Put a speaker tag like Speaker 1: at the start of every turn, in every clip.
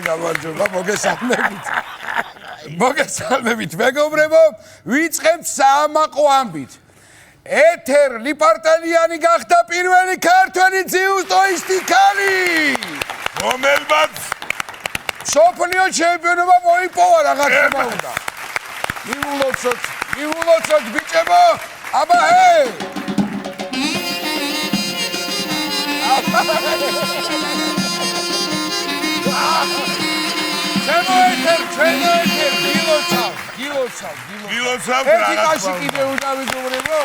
Speaker 1: გამარჯობა, მოგესალმებით, მეგობრებო, ვიწყებთ საამაყო ამბით. ეთერ ლიპარტელიანი გახდა პირველი ქართველი ძიუდოისტი ქალი,
Speaker 2: რომელმაც
Speaker 1: მსოფლიო ჩემპიონობა მოიპოვა რაღაცა უნდა. მივულოცოთ ბიჭებო, აბა ჰე!
Speaker 2: გილოცავ
Speaker 1: ეთიკაში კიდე უნდა ვიგუბრებო?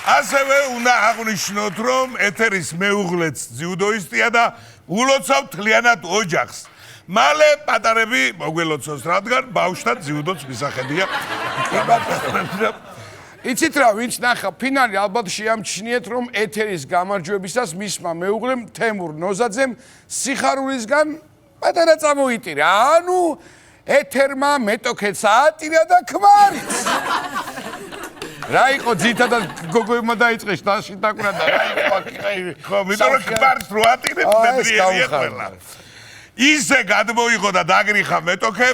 Speaker 2: ასევე უნდა აღვნიშნოთ, რომ ეთერის მეუღლეც ძიუდოისტია და ულოცავ თლიანად ოჯახს. მალე პატარები მოგველოცოს, რადგან ბავშვთა ძიუდოც მისახედია.
Speaker 1: იცით რა, ვინც ნახა ფინალი, ალბათ შეამჩნიეთ, რომ ეთერის გამარჯვებისას მისმა მეუღლემ თემურ ნოზაძემ სიხარულისგან პატარა წამოიტირა. ანუ ეთერმა მეტოქეც აატირა და ქმარიც. რა იყო ძირითადად გოგოებმა დაიწყეს დაში დაკვრა და რა იყო
Speaker 2: ხო, იმიტომ რომ ქმარს რო ატირებს მედრიერია ყველა. ისე გადმოიღო და დაგრიხა მეტოქე.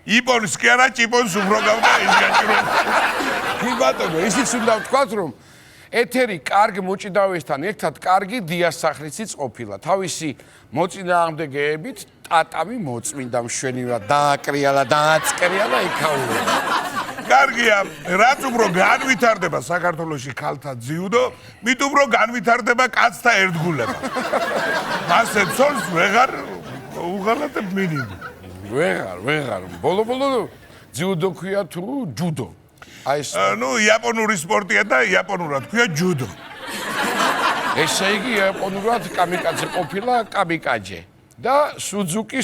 Speaker 2: იპონს კი არა, ჭიპონს უფრო გავდა ის გაჭრო.
Speaker 1: კი ბატონო, ისიც უნდა ვთქვათ, რომ ეთერი კარგ მოჭიდავესთან ერთად კარგი დიასახლისიც ყოფილა. თავისი მოწინააღმდეგეებით ტატამი მოწმინდა მშვენივრად დააკრიალა, დააწკრიალა იქაურა.
Speaker 2: კარგია, რაც უფრო განვითარდება საქართველოში ქალთა ძიუდო, მით უფრო განვითარდება კაცთა ერთგულება. მასე ცოლს ვეღარ უღალატებ მინიმუმ.
Speaker 1: ვეღარ. ბოლო ძიუდო ქვია თუ ჯუდო. აი ეს
Speaker 2: იაპონური სპორტია და იაპონურად ქვია ჯუდო.
Speaker 1: ესე იგი იაპონურად კამიკაძე ყოფილა კამიკაჯე და სუჯუკი,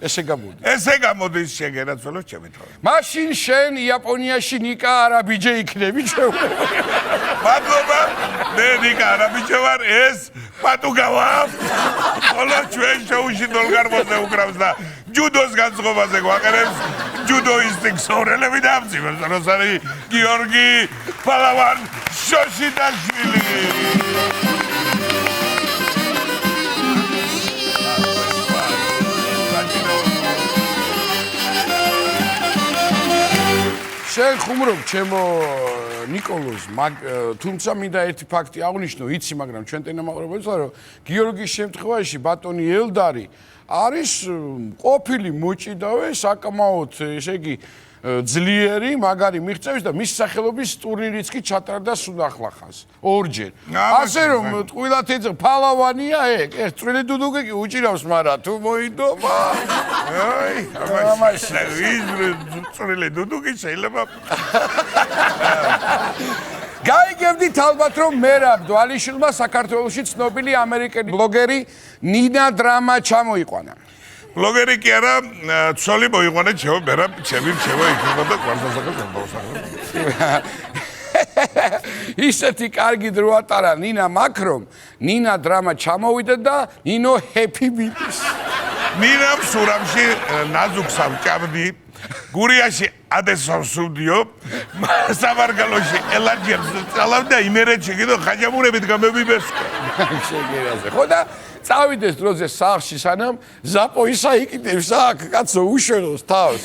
Speaker 1: ესე გამოდის.
Speaker 2: ესე გამოდის შეგენაცვალოს ჩემი თორე.
Speaker 1: მაშინ შენ იაპონიაში ნიკა არაბიჯე იქნები ჩვეულებრივ.
Speaker 2: მადლობა, მე ნიკა არაბიჯე ვარ, ეს პატუგავა. ხოლო ჩვენ შოუში დოლგარბოზე უკრავს და ჯუდოს განწყობაზე გვაყენებს ჯუდოისტი ქსოვრელები და ამციმებს, როსარი გიორგი პალავან შოშიტაშვილი. შენ ხუმრობ ჩემო ნიკოლოზ, თუმცა მინდა ერთი ფაქტი აღნიშნო, იცი, მაგრამ ჩვენ ტენამაყურებელს რომ გიორგის შემთხვევაში ბატონი ელდარი არის ყოფილი მოჭიდავე, საკმაოდ, ესე იგი, ძლიერი, მაგარი მიღწევის და მის სახელობის ტურნირიც კი ჩატარდა სუნახლახანს. ორჯერ. ასე რომ ტყუილად ეძახ ფალავანია ეს წვრილი დუდუკი კი უჭირავს, მაგრამ თუ მოიდობა. აი, ამაში წვრილი დუდუკი შეიძლება.
Speaker 1: გაიგებდით ალბათ, რომ მერაბ დვალიშვილმა საქართველოში ცნობილი ამერიკელი ბლოგერი ნინა დრამა ჩამოიყვანა.
Speaker 2: ბლოგერი კი არა, ცოლი მოიყვანა ჩემი რჩევა იქნება და კვარტალსაკაც ამბავსახებ. ისეთი კარგი დრო ატარა ნინა მაქრომ, ნინა დრამა ჩამოვიდა და ნინო ჰეპი მიდის. ნინამ სურამში ნაზუქს ავჭამდი, გურიაში ადესავს სუდიო, სამარგალოში ელარჯიებს წალავ და იმერეთში კიდო ხაჭამურებით გამებიბესკო.
Speaker 1: შეგერაზე. ხო და წავიდეს დროზე სახლში, სანამ ზაპო ისაიკიდებს აქ კაცო უშველოს თავს.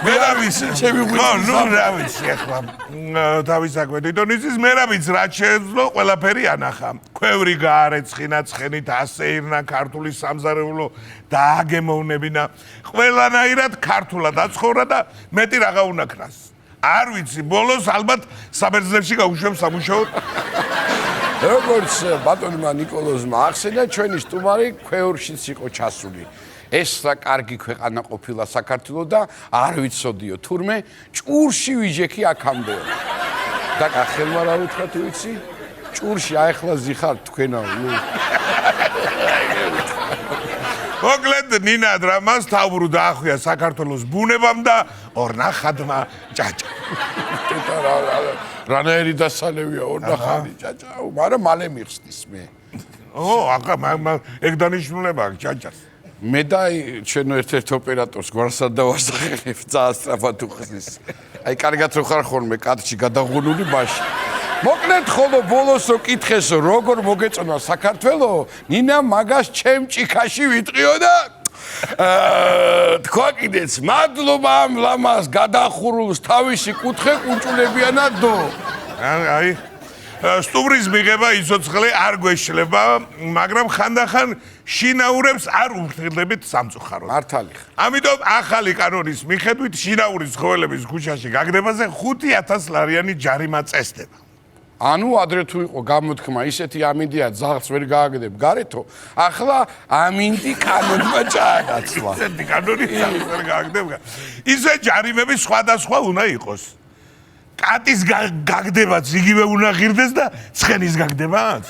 Speaker 2: მე რა ვიცი, ჩემი ღვინო, რა ვიცი ახლა. თავის აკვეთით ონიზის მე რა ვიცი, რაც შეეძლო ყველაფერი ანახა. ქვევრი გაარეცხინა ცხენით ასეირნა ქართული სამზარეულო დააგემოვნებინა. ყველანაირად ქართულად აცხოვრა და მეტი რაღა უნაქრას. არ ვიცი, ბოლოს ალბათ საბერძნებში გაუშვებს სამუშაოდ. როგორც ბატონმა ნიკოლოზმა ახსენა, ჩვენი სტუმარი ქვევრშიც იყო ჩასული. ეს რა კარგი ქვეყანა ყოფილა საქართველო და არ ვიცოდიო, თურმე ჭურში ვიჯექი აქამდეო. და ხელმა რა უთხრა თუ ვიცი? ჭურში აეხლა ზიხართ თქვენაო. მოკლედ ნინა დრამას თავბრუ დაახვია საქართველოს ბუნებამ და ორნახადმა ჭაჭა.
Speaker 1: რანაირი დასალევია ორნახანი ჭაჭა, მაგრამ მალე მიხსნის მე.
Speaker 2: ახლა ეგ დანიშნულება აქვს ჭაჭას.
Speaker 1: მე და ჩვენო ერთ-ერთ ოპერატორს გვარსად დავასახელებ, ძალიან სწრაფად უხსნის. აი კარგად რო ხარ ხოლმე კადრში გადაღუნული ბაში. მოკლედ ხოლო ბოლოსო კითხესო როგორ მოგეწონა საქართველო ნინა მაგას ჩემ ჭიქაში ვიტყიო და თქვა კიდეც მადლობა ამ ლამას გადახურულს თავისი კუთხე კუნჭულებიანად დო
Speaker 2: აი სტუბრის მიღება იცოცხლე არ გვეშლება მაგრამ ხანდახან შინაურებს არ უფრთხილდებით სამწუხაროდ
Speaker 1: მართალი
Speaker 2: ამიტომ ახალი კანონის მიხედვით შინაურის ცხოველების ქუჩაში გაგდებაზე 5,000 ლარიანი ჯარიმა წესდება
Speaker 1: ანუ ადრე თუ იყო გამოთქმა ისეთი ამინდია ძაღლს ვერ გააგდებ გარეთო ახლა ამინდი კანონმა ჩააგაცვა
Speaker 2: ისეთი კანონი ძაღლს ვერ გააგდებ ისე ჯარიმები სხვადასხვა უნდა იყოს კატის გაგდებაც იგივე უნდა ღირდეს და ცხენის გაგდებაც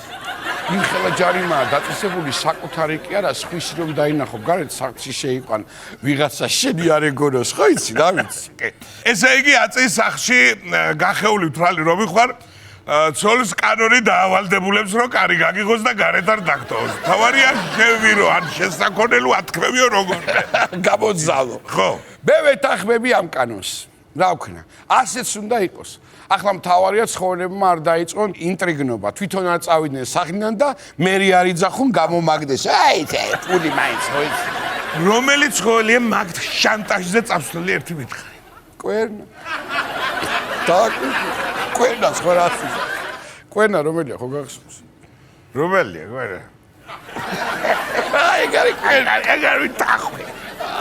Speaker 1: იმხელა ჯარიმაა დაწესებული საკუთარი კი არა სხვისი რომ დაინახო გარეთ სახლში შეიყვან ვიღაცა შენი არ ეგონოს ხო იცი რა ვიცი
Speaker 2: ესე იგი აწის სახლში გახეული თვალი რომ ვიხარ ცოლს კანონი დაავალდებულებს რომ კარი გაგიღოს და გარეთ არ დაგტოვოს თავარია შევირო ან შესაქმნელო ათქმევიო როგორ
Speaker 1: გამოძალო
Speaker 2: ხო
Speaker 1: მე ვეთახმები ამ კანონს რა ვქნა ასეც უნდა იყოს ახლა მთავარია ცხოველებმა არ დაიწყონ ინტრიგნობა თვითონ არ წავიდნენ სახლიდან და მერი არ იძახონ გამომაგდეს აი ფული მაინც ხო იცი
Speaker 2: რომელი ცხოველია მაგ შანტაჟზე წავსვლელი ერთი მითხარი
Speaker 1: კვერნა კვერნა სხვა რა კვერნა რომელია ხო გახსოვს
Speaker 2: რომელია კვერნა
Speaker 1: აი გარი კვერნა ეგარ ვიტახვი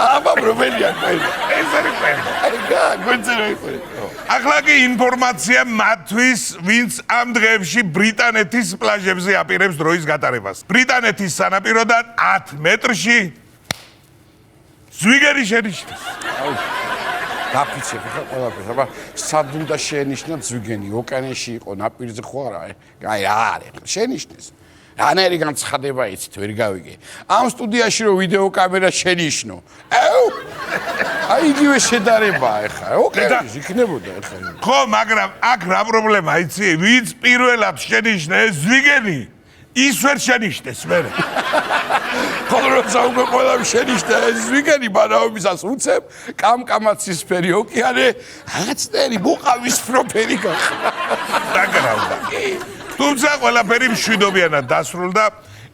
Speaker 1: აბა რომელია კვერნა
Speaker 2: ეს არის კვერნა
Speaker 1: აი გვენწერო იყო
Speaker 2: ახლა კი ინფორმაცია მათთვის ვინც ამ დღეებში ბრიტანეთის პლაჟებზე აპირებს დროის გატარებას ბრიტანეთის სანაპიროდან 10 მეტრში ზვიგენი შენიშნეს
Speaker 1: დაფიცებ ხა ყველაფერს აბა სად უნდა შეენიშნა ზვიგენი ოკეანეში იყო ნაპირზე ხო არა აი რა არის შენიშნეს რანაირი განცხადება იცით ვერ გავიგე ამ სტუდიაში რო ვიდეო კამერა შენიშნო აი იგივე შედარებაა ხა ოკეანეში იქნებოდა ხა
Speaker 2: ხო მაგრამ აქ რა პრობლემა იცი ვინც პირველად შენიშნეს ზვიგენი ის ვერ შენიშნეს მე
Speaker 1: ხოლო როცა უკვე ყველა შენიშნა ზვიგენი ბანაობისას უცებ კამკამაცის ფერი ოკეანე რაღაცნაირი მოყავის პროფერი გახდა
Speaker 2: დაგრავდა თუმცა ყველაფერი მშვიდობიანად დასრულდა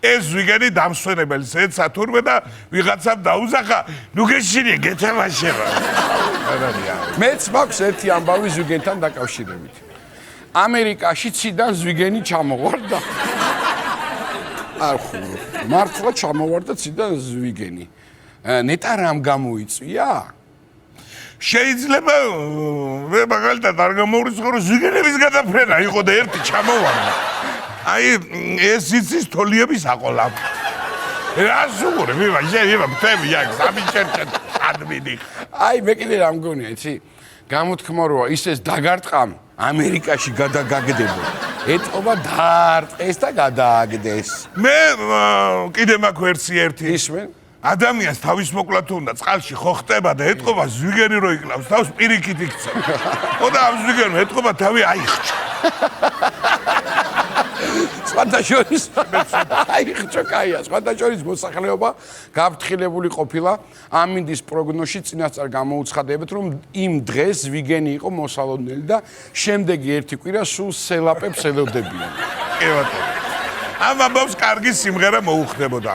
Speaker 2: ეს ზვიგენი დამსვენებელს ეცა თურმე და ვიღაცამ დაუზახა ნუ გეშინე გეთამაშება
Speaker 1: მეც მაქვს ერთი ამბავი ზვიგენთან დაკავშირებით ამერიკაში ციდან ზვიგენი ჩამოვარდა არ ხურო მართლა ჩამოვარდა ციდან ზვიგენი ნეტა რამ გამოიწვია
Speaker 2: შეიძლება მე მაგალითად არ გამოვრიცხო რომ ზვიგენების გადაფრენა იყო და ერთი ჩამოვარდა აი ეს იცის თოლიების აყოლა რა სუღური მე შეიძლება მთები აქ სამიჩერჩეთ ადმინი
Speaker 1: აი მე კიდე რა მგონია იცი გამოთქმა როა ისეს დაგარტყამ ამერიკაში გადაგაგდებო ეტყობა დაარტყეს და გადააგდეს
Speaker 2: მე კიდე მაქვს ვერსია ერთი
Speaker 1: ისმენ
Speaker 2: ადამიანს თავის მოკლა თუ უნდა წყალში ხო ხტება და ეტყობა ზვიგენი რო იკლავს თავს პირიქით იქცა ხო და ამ ზვიგენს ეტყობა თავი აიხჭა
Speaker 1: სხვადასხვის აიხჭა კაია სხვადასხვის მოსახლეობა გაფრთხილებული ყოფილა ამინდის პროგნოზში წინასწარ გამოუცხადებთ რომ იმ დღეს ზვიგენი იყო მოსალოდნელი და შემდეგი ერთი კვირა სულ სელაპებს ელოდებიან
Speaker 2: კი ბატონო ამ ამბავს კარგი სიმღერა მოუხდებოდა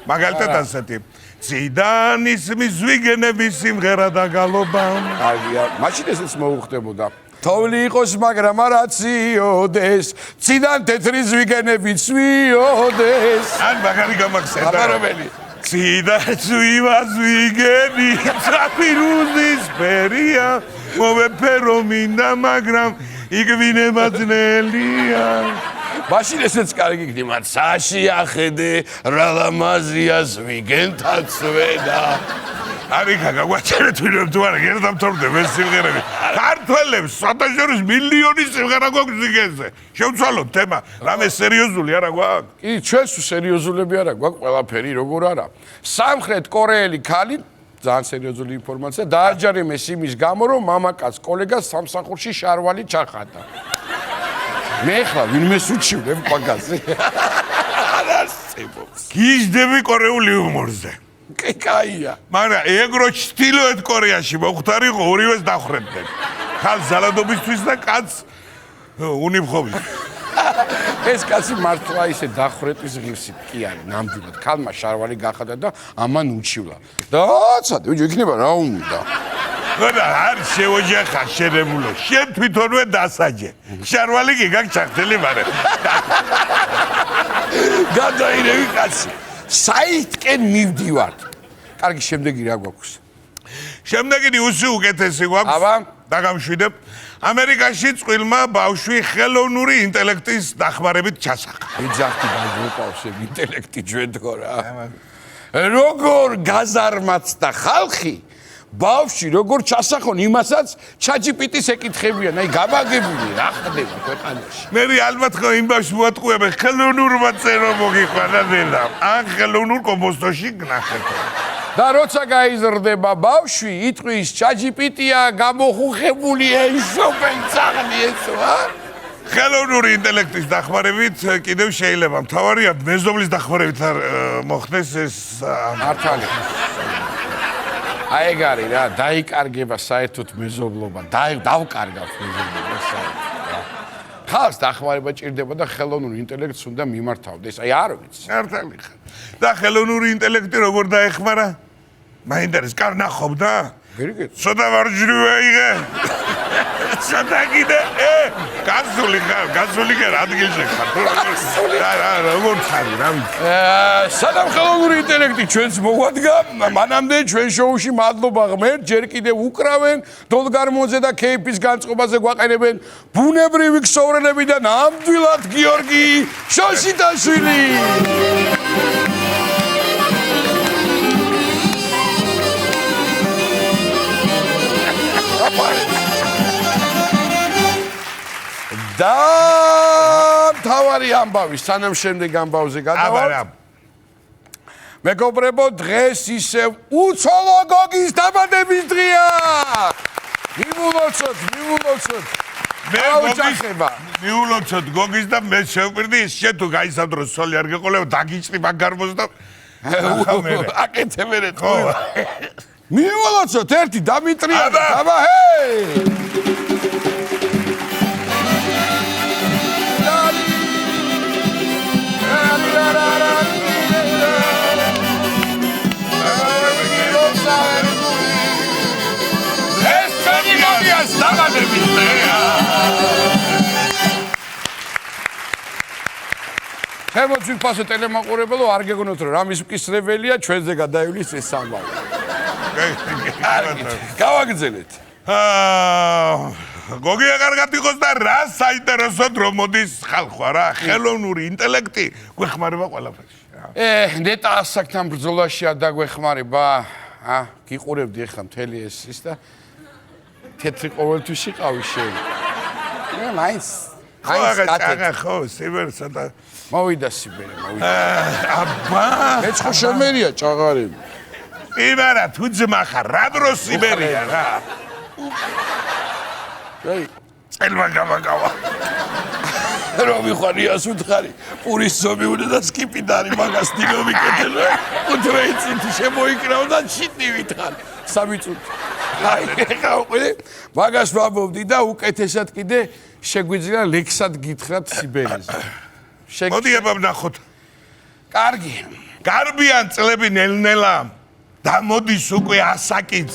Speaker 2: მაგალითად ასეთი ციდან ისმის ზვიგენების სიმღერა და გალობა
Speaker 1: კარგია მაშინ ესეც მოუხდებოდა თოვლი იყოს მაგრამ არა ციოდეს ციდან თეთრი ზვიგენები ცვიოდეს
Speaker 2: ან მაგარი გამახსენდა
Speaker 1: აბა რომელი
Speaker 2: ციდან ცვივა ზვიგენი საფირუზის ფერია მოვეფერო მინდა მაგრამ იგვინება ძნელია
Speaker 1: მაშინ ესეც კარგი გდიმათ საშიახედე რა ლამაზია ზვიგენთან ცვენა
Speaker 2: არიქა გაგვაჩერეთ ვინმე თუ არა ერთად თორდება ეს სიმღერები ქართველებს სათაშორის მილიონი სიმღერა გვაქვს ზვიგენზე შევცვალოთ თემა რამე სერიოზული არა გვაქვს
Speaker 1: კი ჩვენს სერიოზულები არა გვაქვს ყველაფერი როგორ არა სამხრეთ კორეელი ქალი ძალიან სერიოზული ინფორმაცია დააჯარიმეს იმის გამო რომ მამაკაც კოლეგას სამსახურში შარვალი ჩახატა მე ხლა ვინმეს უჩივლებ პაგაზე არა წებობს
Speaker 2: გიჟდები კორეული ჰუმორზე
Speaker 1: კი კაია
Speaker 2: მაგრამ ეგრო ჩtildeოეთ კორეაში მოხდარიყო ორივეს დახრებდნენ ხალ ზალადობისთვის და კაც უნიფხობის.
Speaker 1: ეს კაცი მართლა ისე დახვრეტის ღირსი კი არის, ნამდვილად. ქალმა შარვალი გახადა და ამან უჩივლა. დააცადე, ბიჭო, იქნება რა უნდა.
Speaker 2: ხოდა არ შევოჯახა შენებულო. შენ თვითონვე დასაჯე. შარვალი კი გაგჩახდელი მარე.
Speaker 1: გადაირევი კაცი. საითკენ მივდივართ. კარგი, შემდეგი რა გვაქვს?
Speaker 2: შემდეგი უსი უკეთესი გვაქვს.
Speaker 1: აბა.
Speaker 2: დაგამშვიდებ. ამერიკაში წყვილმა ბავშვი ხელოვნური ინტელექტის დახმარებით ჩასახა.
Speaker 1: ეძახი დაგვეყავს ეგ ინტელექტი ჩვენ თქო რა. როგორ გაზარმაცდა ხალხი ბავშვი როგორ ჩასახონ იმასაც ChatGPT-ს ეკითხებიან, აი გამაგებული რა ხდება ქვეყანაში.
Speaker 2: მე ალბათ ხო იმ ბავშვს მოატყუებენ ხელოვნურმა წერო მოგიყვანა დედა. ან ხელოვნურ კომპოსტოში გნახეთ.
Speaker 1: და როცა გაიზრდება ბავშვი, იტყვის ChatGPT-ა გამოხუხებული ეშოპენ წაღნი ესო, ა?
Speaker 2: ხელოვნური ინტელექტის დახმარებით კიდევ შეიძლება. მთავარია მეზობლის დახმარებით არ მოხდეს ეს
Speaker 1: მართალი. აი ეგ არის რა, დაიკარგება საერთოდ მეზობლობა, დავკარგავთ მეზობლობა საერთოდ რა. ხალხს დახმარება ჭირდება და ხელოვნური ინტელექტს უნდა მიმართავდეს. აი არ ვიცი.
Speaker 2: მართალი ხარ. და ხელოვნური ინტელექტი როგორ დაეხმარა? მაინტერესს კარ ნახობდა?
Speaker 1: გერიგეთ.
Speaker 2: ცოტა ვარჯრივე იღე. ცოტა კიდე გასული ხარ ადგილზე ხარ. რა როგორ ხარ რა ვიცი.
Speaker 1: სანამ ხელოვნური ინტელექტი ჩვენს მოგვადგა, მანამდე ჩვენ შოუში მადლობა ღმერთ, ჯერ კიდევ უკრავენ დოლგარმონზე და кейფის განწყობაზე გვაყენებენ ბუნებრივი ქსოვრელები და ნამდვილად გიორგი შოშიტაშვილი. და მთავარი ამბავი, სანამ შემდეგ ამბავზე გადავალთ. მეგობრებო, დღეს ისევ უცოლო გოგის დაბადების დღეა. მივულოცოთ.
Speaker 2: მე მიულოცოთ გოგის და მე შევკვირდი ის შენ თუ გაისავდრო სოლი არ გეყოლებ დაგიჭრი მაგარმოს და
Speaker 1: აკეთებერეთ. მივულოცოთ ერთი დამიტრია. აბა ჰეი! შემოძვირფასო ტელემაყურებელო, არ გეგონოთ რომ რამის მკისრებელია, ჩვენზე გადაივლის ეს ამბავი. გავაგრძელეთ.
Speaker 2: გოგია კარგად იყოს და რა საინტერესოდ რომ მოდის ხალხვა რა, ხელოვნური ინტელექტი გვეხმარება ყველაფერში.
Speaker 1: ნეტა ასაკთან ბრძოლაში არ დაგვეხმარება. გიყურებდი ახლა მთელი ეს და თეთრი ყოველთვის იყავი შენ. მე მაინც
Speaker 2: ხო, სიბერსა და
Speaker 1: მოვიდა სიბერე, მოვიდა.
Speaker 2: აბა,
Speaker 1: მეცხო შემერია ჭაღარები.
Speaker 2: იმარა თუ ძმა ხარ, რა დროს სიბერია რა.
Speaker 1: აი,
Speaker 2: ელმა გამაგავა.
Speaker 1: რომ მიხარიას უთხარი, პურის ზომი უნდა და სკიპიდარი მაგას დინომიკეთელ. უთხრეიცით შემოიკრავ და შიტივით ხარ. 3 წუთი. აი, ხა უყიდე, მაგას ვამბობდი და უკეთესად კიდე შეგვიძლია ლექსად გითხრათ სიბერეზე.
Speaker 2: მოდი აბა ვნახოთ.
Speaker 1: კარგი.
Speaker 2: გარბიან წლები ნელ-ნელა და მოდის უკვე ასაკიც.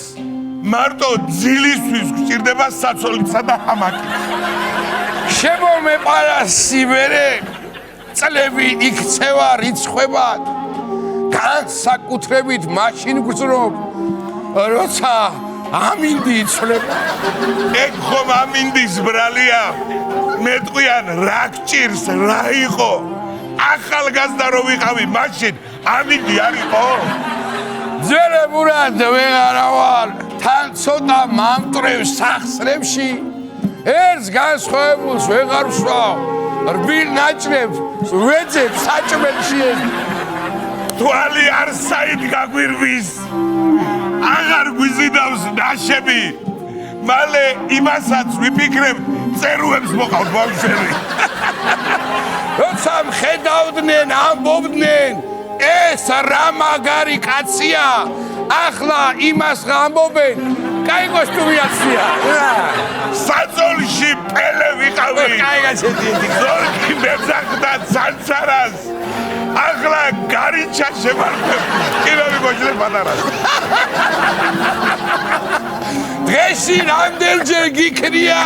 Speaker 2: მარტო ძილისთვის გჭირდება საცოლისა და ჰამაკი.
Speaker 1: შემომეყარა სიბერე, წლები იქცევა რიცხვებად. განსაკუთრებით მაშინ გძნობ, როცა ამინდი იცვლება.
Speaker 2: ეგ ხომ ამინდის ბრალია. მეტყვიან რა გჭირს, რა იყო? ახალგაზრდა რო ვიყავი, მაშინ ამინდი არ იყო?
Speaker 1: ძველებურად ვეღარა ვარ, თან ცოტა მამტრევ სახსრებში. ერთს განსხვავებულს ვეღარ ვსვავ, რბილ ნაჭრებს ვეძებ საჭმელში.
Speaker 2: თვალი არ საით გაგვირვის. აღარ გვიზიდავს ნაშები. მალე იმასაც ვიფიქრებ, წერუებს მოყავთ ბავშვები.
Speaker 1: როცა მხედავდნენ, ამბობდნენ, ეს რა მაგარი კაცია. ახლა იმას ამბობენ, კაი კოსტუმიაცია.
Speaker 2: საწოლში პელე ვიყავი. ზორგი მეძახდა ცანცარას ახლა გარიჩა შემართებ კიდევ მიგოჭრე პატარას
Speaker 1: დღეში რამდენჯერ გიქრია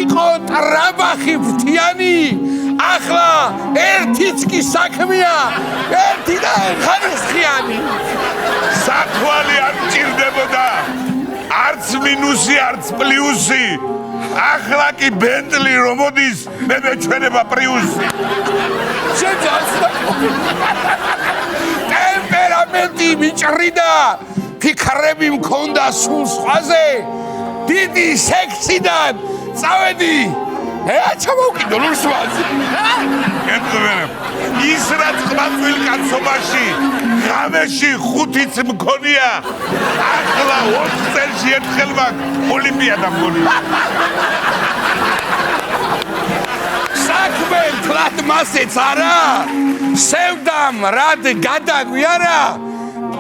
Speaker 1: იყო ტრაბახი ფრთიანი ახლა ერთიც კი საქმეა ერთი და ხარისხიანი
Speaker 2: საქმე არ ჭირდებოდა არც მინუსი არც პლუსი ახლა კი ბენტლი რომ მოდის მე მეჩვენება პრიუსი
Speaker 1: ტემპერამენტი მიჭრიდა ფიქრები მქონდა სულ სხვაზე დიდი სექსიდან წავედი ჩამოვკიდო ლურსვაზე
Speaker 2: გეტყვით ის რაც ყმაწვილ კაცობაში ღამეში 5-იც მქონია ახლა 4 წელში ერთხელ მაქვს ოლიმპიადა მქონია
Speaker 1: საქმე თლად მასეც არა სევდამ რად გადაგვი არა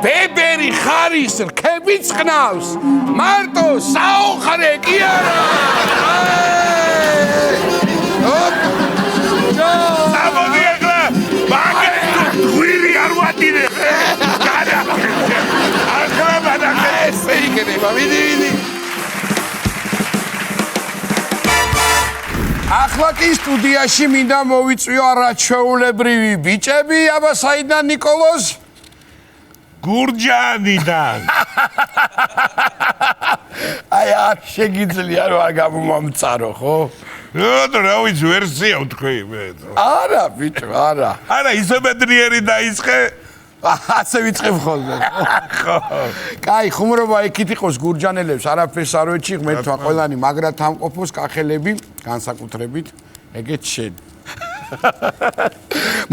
Speaker 1: ბებერი ხარის რქებიც ყნავს მარტო საოხრე კი არა
Speaker 2: ამოდი ახლა მაგას გვირი არ ვატირე ახლა მანახე
Speaker 1: ესე იქნება ვიდი ახლა კი სტუდიაში მინდა მოვიწვიო არაჩვეულებრივი ბიჭები აბა საიდან ნიკოლოზ
Speaker 2: გურჯაანიდან
Speaker 1: აი არ შეგიძლია რომ არ გამომამწარო ხო
Speaker 2: რა ვიცი ვერსია ვთქვი მე
Speaker 1: არა ბიჭო არა
Speaker 2: არა ისე ბედნიერი დაიწყე
Speaker 1: ასე ვიწყებ ხოლმე
Speaker 2: ხო
Speaker 1: კაი ხუმრობა იქით იყოს გურჯანელებს არაფერს არ ვეჩი ღმერთმა ყველანი მაგრად ამყოფოს კახელები განსაკუთრებით ეგეც შენ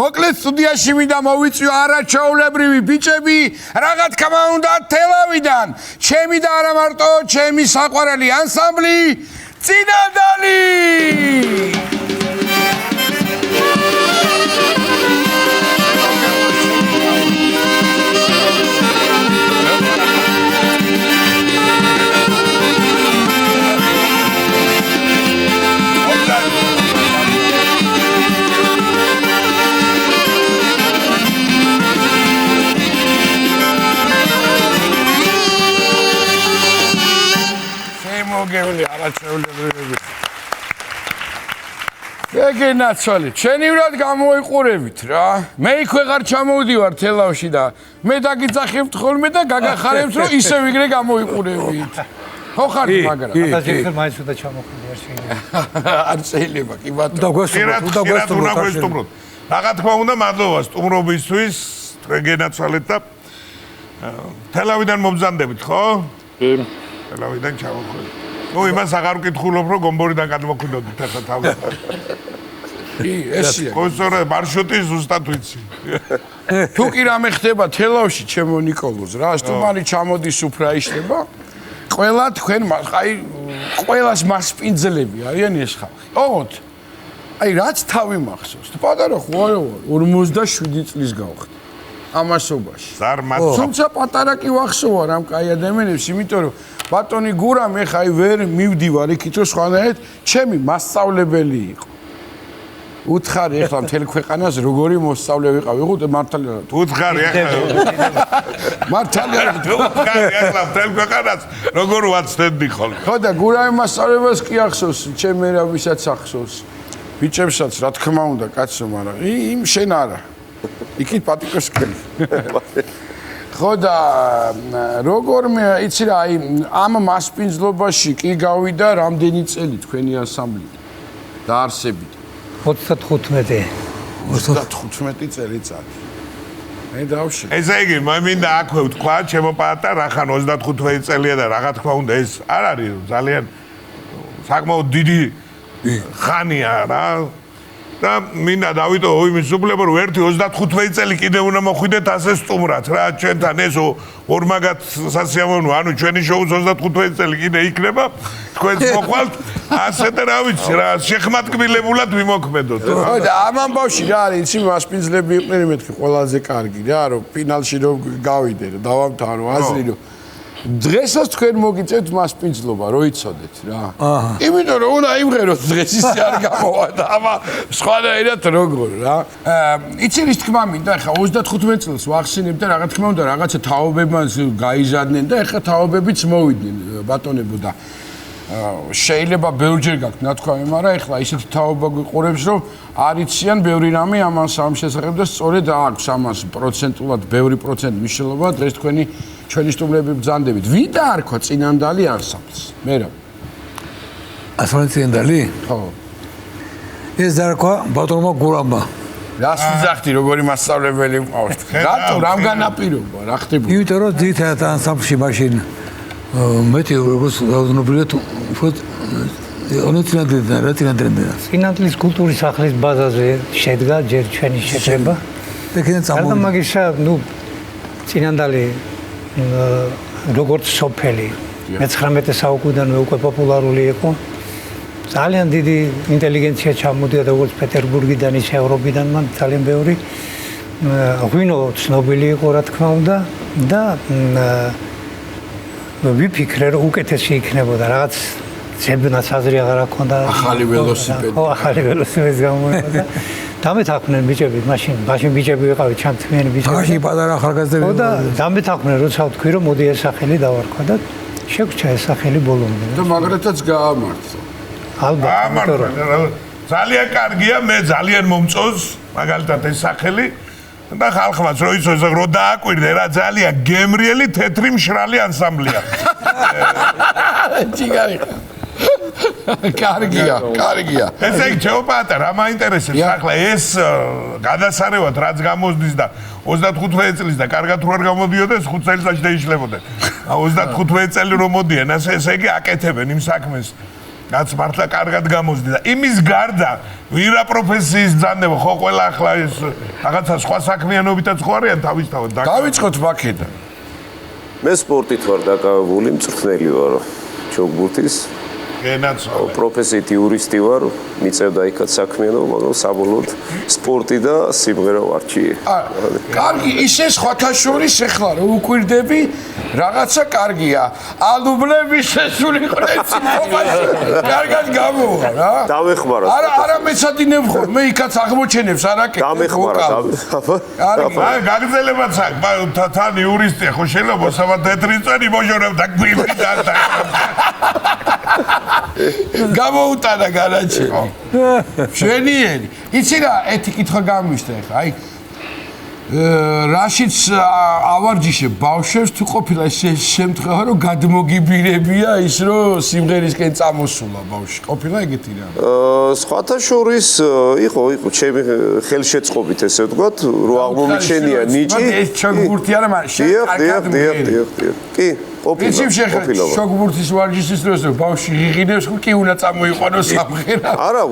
Speaker 1: მოკლედ სტუდიაში მინდა მოვიწვიო არაჩვეულებრივი ბიჭები რა თქმა უნდა თელავიდან ჩემი და არა მარტო ჩემი საყვარელი ანსამბლი წინანდალი მოგევლი არაჩვეულებრივი ეგენაცვალე ჩვენივრად გამოიყურებით რა მე იქ ვეღარ ჩამოვდივარ თელავში და მე დაგიძახებთ ხოლმე და გაგახარებთ რომ ისე ვიგრე გამოიყურებით ხო ხარ მაგრამ
Speaker 3: ახლა მაინც უნდა ჩამოხვიდე არ შეიძლება
Speaker 1: არ შეიძლება კი ბატონო
Speaker 2: დაგვესტუმროთ რა თქმა უნდა მადლობა სტუმრობისთვის თქვენ გენაცვალეთ და თელავიდან მომზადებით ხო კი თელავიდან ჩამოხვიდეთ ნუ იმას აღარ ვკითხულობ რომ გომბორიდან გადმოხვიდოდით ახლა თავი
Speaker 1: კი ესია
Speaker 2: კონსორე მარშრუტი ზუსტად ვიცი
Speaker 1: თუ კი რამე ხდება თელავში ჩემო ნიკოლოზ რა სტუმარი ჩამოდის უფრა იშლება ყველა თქვენ აი ყველას მასპინძლები არიან ეს ხალხი ოღონდ აი რაც თავი მახსოვს პატარა ხო არა 57 წლის გავხდი ამასობაში თუმცა პატარა კი ვახსოვა რამ კაი ადამიანებს იმიტომ რომ ბატონი გურამ ეხა აი ვერ მივდივარ იქით რომ სხვანაირად ჩემი მასწავლებელი იყო უთხარი ეხლა მთელ ქვეყანას როგორი მოსწავლე ვიყავ ვიღოთ მართალია
Speaker 2: უთხარი ეხლა
Speaker 1: მართალია
Speaker 2: უთხარი ეხლა მთელ ქვეყანას როგორ ვაცდები ხოლმე
Speaker 1: ხო და გურამი მასწავლებას კი ახსოვს ჩემ მერაბისაც ახსოვს ბიჭებსაც რა თქმა უნდა კაცო მაგრამ იმ შენ არა იქით პატიკოს კელი ხო და როგორმე იცი რა აი ამ მასპინძლობაში კი გავიდა რამდენი წელი თქვენი ანსამბლი დაარსებით
Speaker 3: 35
Speaker 1: წელიწადი მე დავშე
Speaker 2: ესე იგი მე მინდა აქვე ვთქვა ჩემო პატა რახან 35 წელია და რა თქმა უნდა ეს არ არის ძალიან საკმაოდ დიდი ხანია რა და მინდა დავიტო იმის უფლება რომ ერთი 35 წელი კიდევ უნდა მოხვიდეთ ასე სტუმრად რა ჩვენთან ეს ორმაგად სასიამოვნო ანუ ჩვენი შოუს 35 წელი კიდე იქნება თქვენს მოყვალთ ასე და რა ვიცი რა შეხმატკბილებულად ვიმოქმედოთ
Speaker 1: ხო და ამ ამბავში რა არის იცი მასპინძლები იყვნენ მეთქი ყველაზე კარგი რა რომ ფინალში რომ გავიდე რომ დავამთავრო აზრი რომ დღესაც თქვენ მოგიწევთ მასპინძლობა, რო იცოდეთ რა. იმიტომ რომ უნდა იმღეროთ დღეს ისე არ გამოვა და ამა სხვანაირად როგორ რა. იცი რის თქმა მინდა, ახლა 35 წელს ვახსენებ და რა თქმა უნდა რაღაცა თაობებმა გაიზარდნენ და ახლა თაობებიც მოვიდნენ ბატონებო და შეიძლება ბევრჯერ გაქვთ ნათქვამი, მაგრამ ახლა ისეთი თაობა გიყურებს, რომ არ იციან ბევრი რამე ამას ამ შესახებ და სწორედ აქვს ამას პროცენტულად ბევრი პროცენტი მნიშვნელობა დღეს ჩვენი სტუმრები ბრძანდებით. ვინ დაარქვა წინანდალი ანსამბლს? მე რა.
Speaker 3: ასეთი წინანდალი?
Speaker 1: ხო.
Speaker 3: ეს დაარქვა ბატონმა გურამმა.
Speaker 1: რას ვიძახდი, როგორი მასწავლებელი მყავს? რატო, რამ განაპირობა, რა ხდებოდა?
Speaker 3: იმიტომ რომ ძირითადად ანსამბლში მაშინ მეტი როგორც გაუზნობრივად უფრო
Speaker 4: წინანდლის კულტურის სახლის ბაზაზე შედგა ჯერ ჩვენი შეწება. გარდა მაგისა, წინანდალი როგორც სოფელი 19 საუკუნიდან უკვე პოპულარული იყო. ძალიან დიდი ინტელიგენცია ჩამოდიოდა როგორც პეტერბურგიდან ისე ევროპიდან, მან ძალიან ბევრი ღვინო ცნობილი იყო, რა თქმა უნდა და ვიფიქრე რომ უკეთესი იქნებოდა რაღაც ძებნაც აზრი აღარ აქვს
Speaker 1: ახალი ველოსიპედი.
Speaker 4: ხო, ახალი ველოსიპედი გამოიყო. დამეთანხმდნენ ბიჭები, მაშინ ბიჭები ვიყავით, ჩამთმიანი ბიჭები.
Speaker 3: მაშინ პატარა ახალგაზრდები.
Speaker 4: ხო და დამეთანხმდნენ, როცა ვთქვი რომ მოდი ეს სახელი დავარქვა და შეგვჭა ეს სახელი ბოლომდე.
Speaker 1: და მაგრათაც გაამართლა.
Speaker 4: ალბათ,
Speaker 2: ძალიან კარგია, მე ძალიან მომწონს მაგალითად ეს სახელი. და ხალხმაც რო იცოს რომ დააკვირდე რა ძალიან გემრიელი თეთრი მშრალი ანსამბლია.
Speaker 1: ჩიგარი. კარგია.
Speaker 2: ესე იგი ჩეოპატა რა მაინტერესებს ახლა ეს გადასარევად რაც გამოსდის და 35 წლის და კარგად რო არ გამოდიოდა ეს 5 წელიწადში დაიშლებოდნენ. 35 წელი რომ მოდიან ესე იგი აკეთებენ იმ საქმეს. რაც მართლა კარგად გამოსდი და იმის გარდა ვირა პროფესიის ბრძანდება ხო ყველა ახლა ეს რაღაცა სხვა საქმიანობითაც ხო არიან თავისთავად
Speaker 1: დავიწყოთ მაქედან
Speaker 5: მე სპორტით ვარ დაკავებული მწვრთნელი ვარ ჩოგბურთის პროფესიით იურისტი ვარ მიწევდა იქაც საქმიანობა მაგრამ საბოლოოდ სპორტი და სიმღერა ვარჩიე
Speaker 1: კარგი ისე სხვათა შორის ეხლა რომ უკვირდები რაღაცა კარგია ალუბლების შესულიყრეცი კარგად გამოვა რა
Speaker 5: დავეხმარა
Speaker 1: არა მეცადინებ ხოლმე მე იქაც აღმოჩენებს არაკეთებ
Speaker 5: დამეხმარა
Speaker 2: გაგრძელებაც აქვს თან იურისტია ხო შეიძლება სამათეთრი წელი მოჟორებდა გვიმი და გამოუტანა განაჩენი შენიერი იცი რა ეთი კითხვა გამიშთა ახლა აი რაშიც ავარჯიშე ბავშვებს თუ ყოფილა ეს შემთხვევა რომ გადმოგიბირებია ის რომ სიმღერისკენ წამოსულა ბავშვი ყოფილა ეგეთი რა
Speaker 5: სხვათა შორის იყო ჩემი ხელშეწყობით ესე ვთქვათ რომ აღმომიჩენია ნიჭი
Speaker 1: ეს ჩოგბურთი არა მაგრამ კი ყოფილა შოგბურთის ვარჯიშის დროს ბავშვი ღიღინებს კი უნდა წამოიყვანოს სამღერა
Speaker 5: არა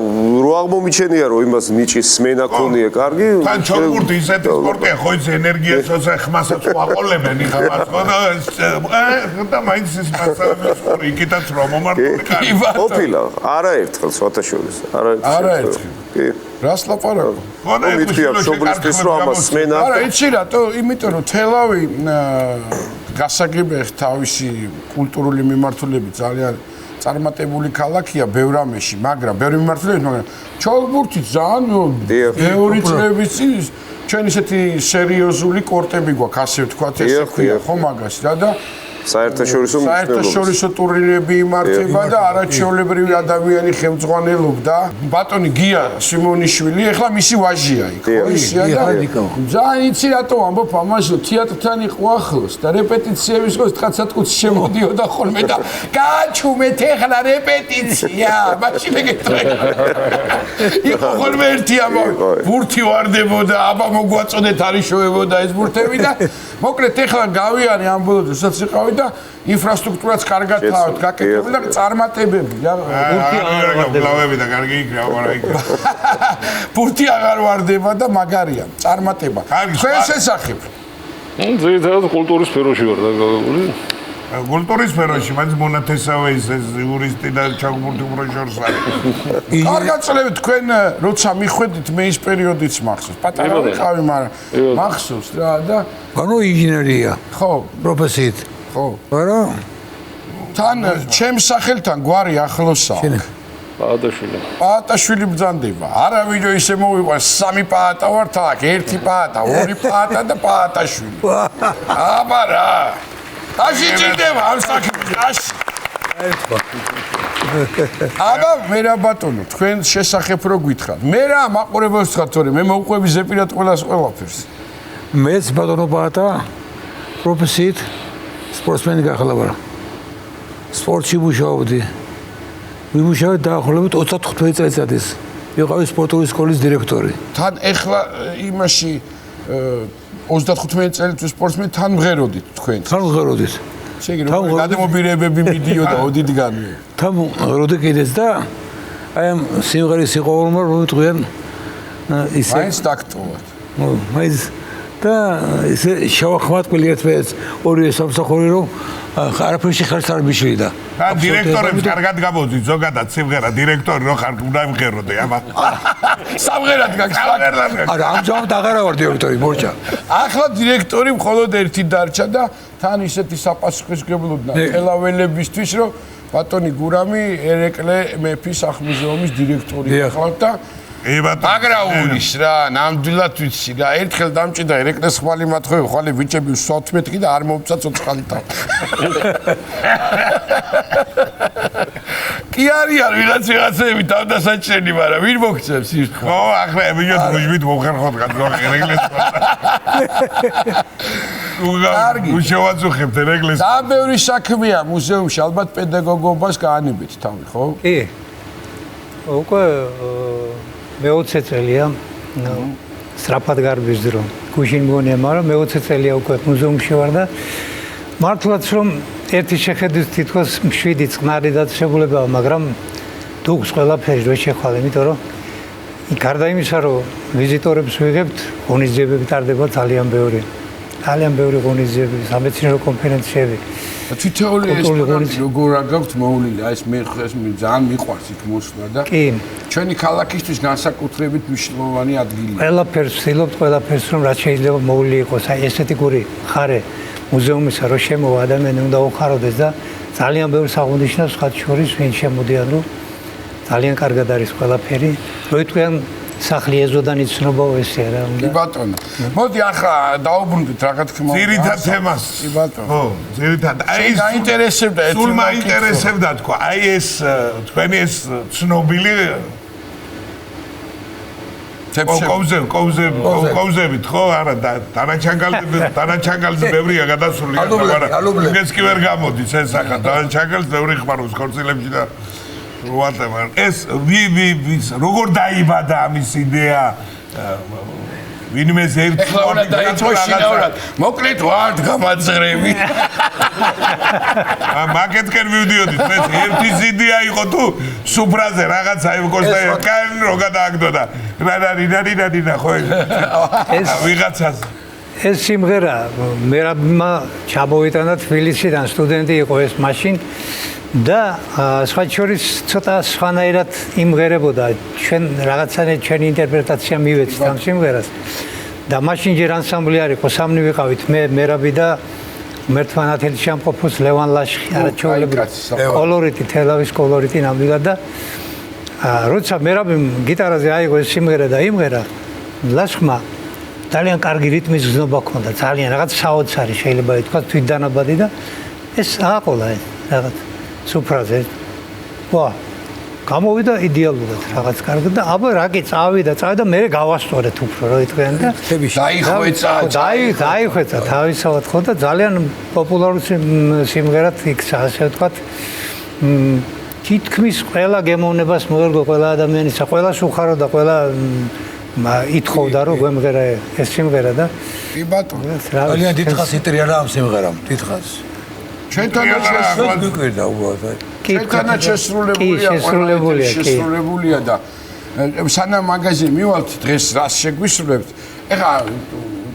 Speaker 5: რო აღმომიჩენია რომ იმას ნიჭის სმენა ქონია კარგი
Speaker 2: თან შოგბურთი ისეთი სპორტია ხო ის ენერგიასაც ხმასაც ვაყოლებენ იხარ და მაინც ის მასალებს ორი იქითაც რომ მომართული კარგი
Speaker 5: ყოფილა არაერთხელ სხვათა შორის
Speaker 1: არაერთხელ
Speaker 5: კი
Speaker 1: რას ლაპარაკობ
Speaker 2: ხოდა
Speaker 5: მითქია შოგბურთის რომ ამას სმენა
Speaker 1: არა იცი რატო იმიტომ რომ თელავი გასაგებია თავისი კულტურული მიმართულებით ძალიან წარმატებული ქალაქია ბევრ ამაში, მაგრამ ბევრი მიმართულებით, მაგრამ ჩოგბურთი ძალიან ბევრი წლების წინ ჩვენ ისეთი სერიოზული კორტები გვაქვს, ასე ვთქვათ, ესე ქვია, ხო მაგას რა და საერთაშორისო ტურნირები იმართება და არაჩვეულებრივი ადამიანი ხელმძღვანელობდა. ბატონი გია სიმონიშვილი, ეხლა მისი ვაჟია იქ, ხო ისია და ძალიან იცი რატო ამბობ ამაში, თეატრთან იყო ახლოს და რეპეტიციების დროს თხაცატკუც შემოდიოდა ხოლმე და გაჩუმეთ ეხლა რეპეტიცია, მაშინ ეგეთრე. იყო ხოლმე ერთი ამბავი, ბურთი ვარდებოდა, აბა მოგვაწოდეთ არის შოებოდა ეს ბურთები და მოკლედ ეხლა გავიარე ამ ბოლოს რასაც იყავი და ინფრასტრუქტურაც კარგად თავად გაკეთებული და წარმატებები რა
Speaker 2: ბურთი და კარგი იქ რა მაგრამ იქ
Speaker 1: ბურთი აღარ ვარდება და მაგარია წარმატება თქვენ შესახებ
Speaker 6: ძირითადად კულტურის სფეროში ვარ დაკავებული
Speaker 2: კულტურის სფეროში მაინც მონათესავე ის იურისტი და ჩოგბურთი პროჟორს არის
Speaker 1: კარგად წლები თქვენ როცა მიხვედით მე ის პერიოდიც მახსოვს პატარა ვიყავი მაგრამ მახსოვს რა და
Speaker 3: ანუ ინჟინერია
Speaker 1: ხო
Speaker 3: პროფესიით
Speaker 1: ხო?
Speaker 3: არა.
Speaker 1: თან ჩემს სახელთან გვარი ახლოსაა.
Speaker 6: პაატაშვილი.
Speaker 1: პაატაშვილი ბრძანდება. არავინ რომ ისე მოვიყვანს, 3 პაატა ვართ აქ, 1 პაატა, 2 პაატა და პაატაშვილი. აბა რა. აში ჭირდება ამ საქმეს, აში. აბა მე რა ბატონო, თქვენ შესახებ რო გითხრათ. მე რა მაყურებელს ვთქვათ, თორე მე მოვყვები ზეპირად ყველაფერს.
Speaker 3: მეც ბატონო პაატა პროფესიით სპორტსმენი გახლა ვარ. სპორტში მუშაობდი. ვიმუშავე დაახლოებით 35 წელიწადის. ვიყავი სპორტული სკოლის დირექტორი.
Speaker 1: თან ეხლა იმაში 35 წელიწადის სპორტსმენი თან მღეროდით თქვენ.
Speaker 3: თან ვღეროდით.
Speaker 1: შეგი რომ გადამობირებები მიდიოდა ოდითგანვე.
Speaker 3: თან ვღეროდი კიდეც და აი ამ სიმღერის სიყვარულმა რომ ვიტყვიან ისე
Speaker 1: მაინც დაგტოვოთ.
Speaker 3: მაინც და ისე შევახმატყილი ერთმანეთს ორივე სამსახური რომ არაფერში ხერხს არ მიშლიდა.
Speaker 2: და დირექტორებს კარგად გამოდით ზოგადად სიმღერა დირექტორი რო ხარ უნდა იმღეროდე აბა.
Speaker 1: სამღერად გაქვს.
Speaker 3: არა ამჟამად აღარა ვარ დირექტორი მორჭა.
Speaker 1: ახლა დირექტორი მხოლოდ ერთი დარჩა და თან ისეთი საპასუხისმგებლოდნა ხელაველებისთვის რომ ბატონი გურამი ერეკლე მეფის სახლ-მუზეუმის დირექტორი ხართ და მაგრაულის რა, ნამდვილად ვიცი რა, ერთხელ დამჭირდა ერეკლეს ხმალი მათხოვე, ხვალე ბიჭები ვსვათ მეთქი და არ მომწა ცოცხალი თავი. კი არიან ვიღაცები თავდასაჭრელი, მაგრამ ვინ მოგწევს ის ხო?
Speaker 2: ო, ახლა ებიოთ მუჟმით მოხერხოთ გადაგ ერეკლეს. უშევაწუხებთ ერეკლეს.
Speaker 1: და ბევრი საქმეა მუზეუმში, ალბათ პედაგოგობას გაანებით თავი, ხო?
Speaker 4: კი. უკვე მე-20 წელია სწრაფად გარბის დრო. გუშინ მგონია, მაგრამ მე-20 წელია უკვე მუზეუმში ვარ და მართლაც რომ ერთი შეხედვით თითქოს 7 წყნარი დაწესებულებაა, მაგრამ დუქს ყველაფერი რო შეხვალ, იმიტომ რომ გარდა იმისა, რომ ვიზიტორებს ვიღებთ, ღონისძიებები ტარდება ძალიან ბევრი. ძალიან ბევრი ღონისძიებები, სამეცნიერო კონფერენციები.
Speaker 1: თითოეული ესპანეთი როგორ აგაქვთ მოვლილი, აი ეს მე ძალიან მიყვარს იქ მოსვლა და
Speaker 4: კი.
Speaker 1: ჩვენი ქალაქისთვის განსაკუთრებით მნიშვნელოვანი ადგილია.
Speaker 4: ყველაფერს ვცდილობთ, ყველაფერს რომ რაც შეიძლება მოვლილი იყოს, აი ესთეტიკური ხარე მუზეუმისა რო შემოვა ადამიანი უნდა უხაროდეს და ძალიან ბევრი საღვნიშნოს ხათ შორის ვინ შემოდიან რომ ძალიან კარგად არის ყველაფერი. რო იტყვიან სახლი ეზოდან იცნობაო ესე რა უნდა.
Speaker 1: კი ბატონო. მოდი ახლა დაუბრუნდით რა თქმა უნდა.
Speaker 2: ძირითად თემას.
Speaker 1: კი ბატონო.
Speaker 2: ხო, ძირითად. აი ეს
Speaker 1: გაინტერესებდა ეს.
Speaker 2: სულ მაინტერესებდა თქვა. აი ეს თქვენი ეს ცნობილი კოვზებით ხო? არა, დანაჩანგალზე ბევრია გადასული, მაგრამ ეს კი ვერ გამოდის ეს ახლა დანაჩანგალს ბევრი ხმარობს ხორცილებში და ვატება. ეს როგორ დაიბადა ამის იდეა? ვინმეს ერთ
Speaker 1: ხლაურად დაიწოშინაურად. მოკლედ ვართ გამაძღრები.
Speaker 2: მაგეთკენ მივდიოდით, მე ერთი იდეა იყო თუ სუფრაზე რაღაცა იმკოს და კან რო გადააგდოდა. რა ხო ეს ვიღაცას
Speaker 4: ეს სიმღერა მერაბმა ჩამოვიტანა თბილისიდან სტუდენტი იყო ეს მაშინ და სხვა შორის ცოტა სხვანაირად იმღერებოდა ჩვენ რაღაცანაირად ჩვენი ინტერპრეტაცია მივეცით ამ სიმღერას და მაშინ ჯერ ანსამბლი არ იყო სამნი ვიყავით მე მერაბი და მერთმა ნათელში ამყოფოს ლევან ლაშხი არაჩვეულებრივი კოლორიტი თელავის კოლორიტი ნამდვილად და როცა მერაბი გიტარაზე აიღო ეს სიმღერა და იმღერა ლაშხმა ძალიან კარგი რიტმის გზნობა ჰქონდა ძალიან რაღაც საოცარი შეიძლება ითქვას თვითდანაბადი და ეს აყოლა ეს რაღაც სუფრაზე ვა გამოვიდა იდეალურად რაღაც კარგად და აბა რა კი წავიდა და მე გავასწორეთ უფრო რა იტყვიან და დაიხვეწა თავისავად ხო და ძალიან პოპულარული სიმღერად იქცა ასე ვთქვათ თითქმის ყველა გემოვნებას მოერგო ყველა ადამიანისა ყველას უხარო და ყველა ითხოვდა რომ გვემღერა ეს სიმღერა და
Speaker 1: კი ბატონო
Speaker 3: ძალიან დიდხანს იტრიალა ამ სიმღერამ დიდხანს
Speaker 1: ჩვენთანაც შესრულებულია და სანამ მაღაზიე მივალთ დღეს რას შეგვისრულებთ ეხლა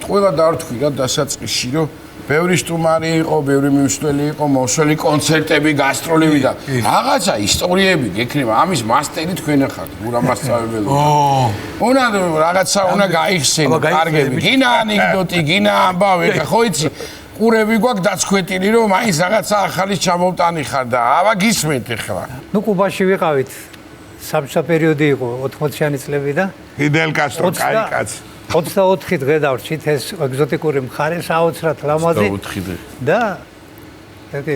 Speaker 1: ყველა დავთქვი რა დასაწყისში რომ ბევრი სტუმარი იყო, ბევრი მიმსვლელი იყო, მოსვლელი კონცერტები, გასტროლები და რაღაცა ისტორიები გექნება. ამის მასტერი თქვენ ახართ, გურამასწავლებელი. უნდა რაღაცა უნდა გაიხსენო, კარგები. გინა ანეკდოტი, გინა ამბავი, ხო იცი? ყურები გვაქვს დაცქვეტილი რომ მაინც რაღაცა ახალის ჩამოვტანი ხარ და აბა გისმენთ ახლა.
Speaker 4: ნუ კუბაში ვიყავით. საბჭოთა პერიოდი იყო 80-იანი წლები და
Speaker 2: ფიდელ კასტრო კაი კაცი.
Speaker 4: 24 დღე დავრჩით ეს ეგზოტიკური მხარე საოცრად ლამაზი.
Speaker 1: 24 დღე.
Speaker 4: და ეგ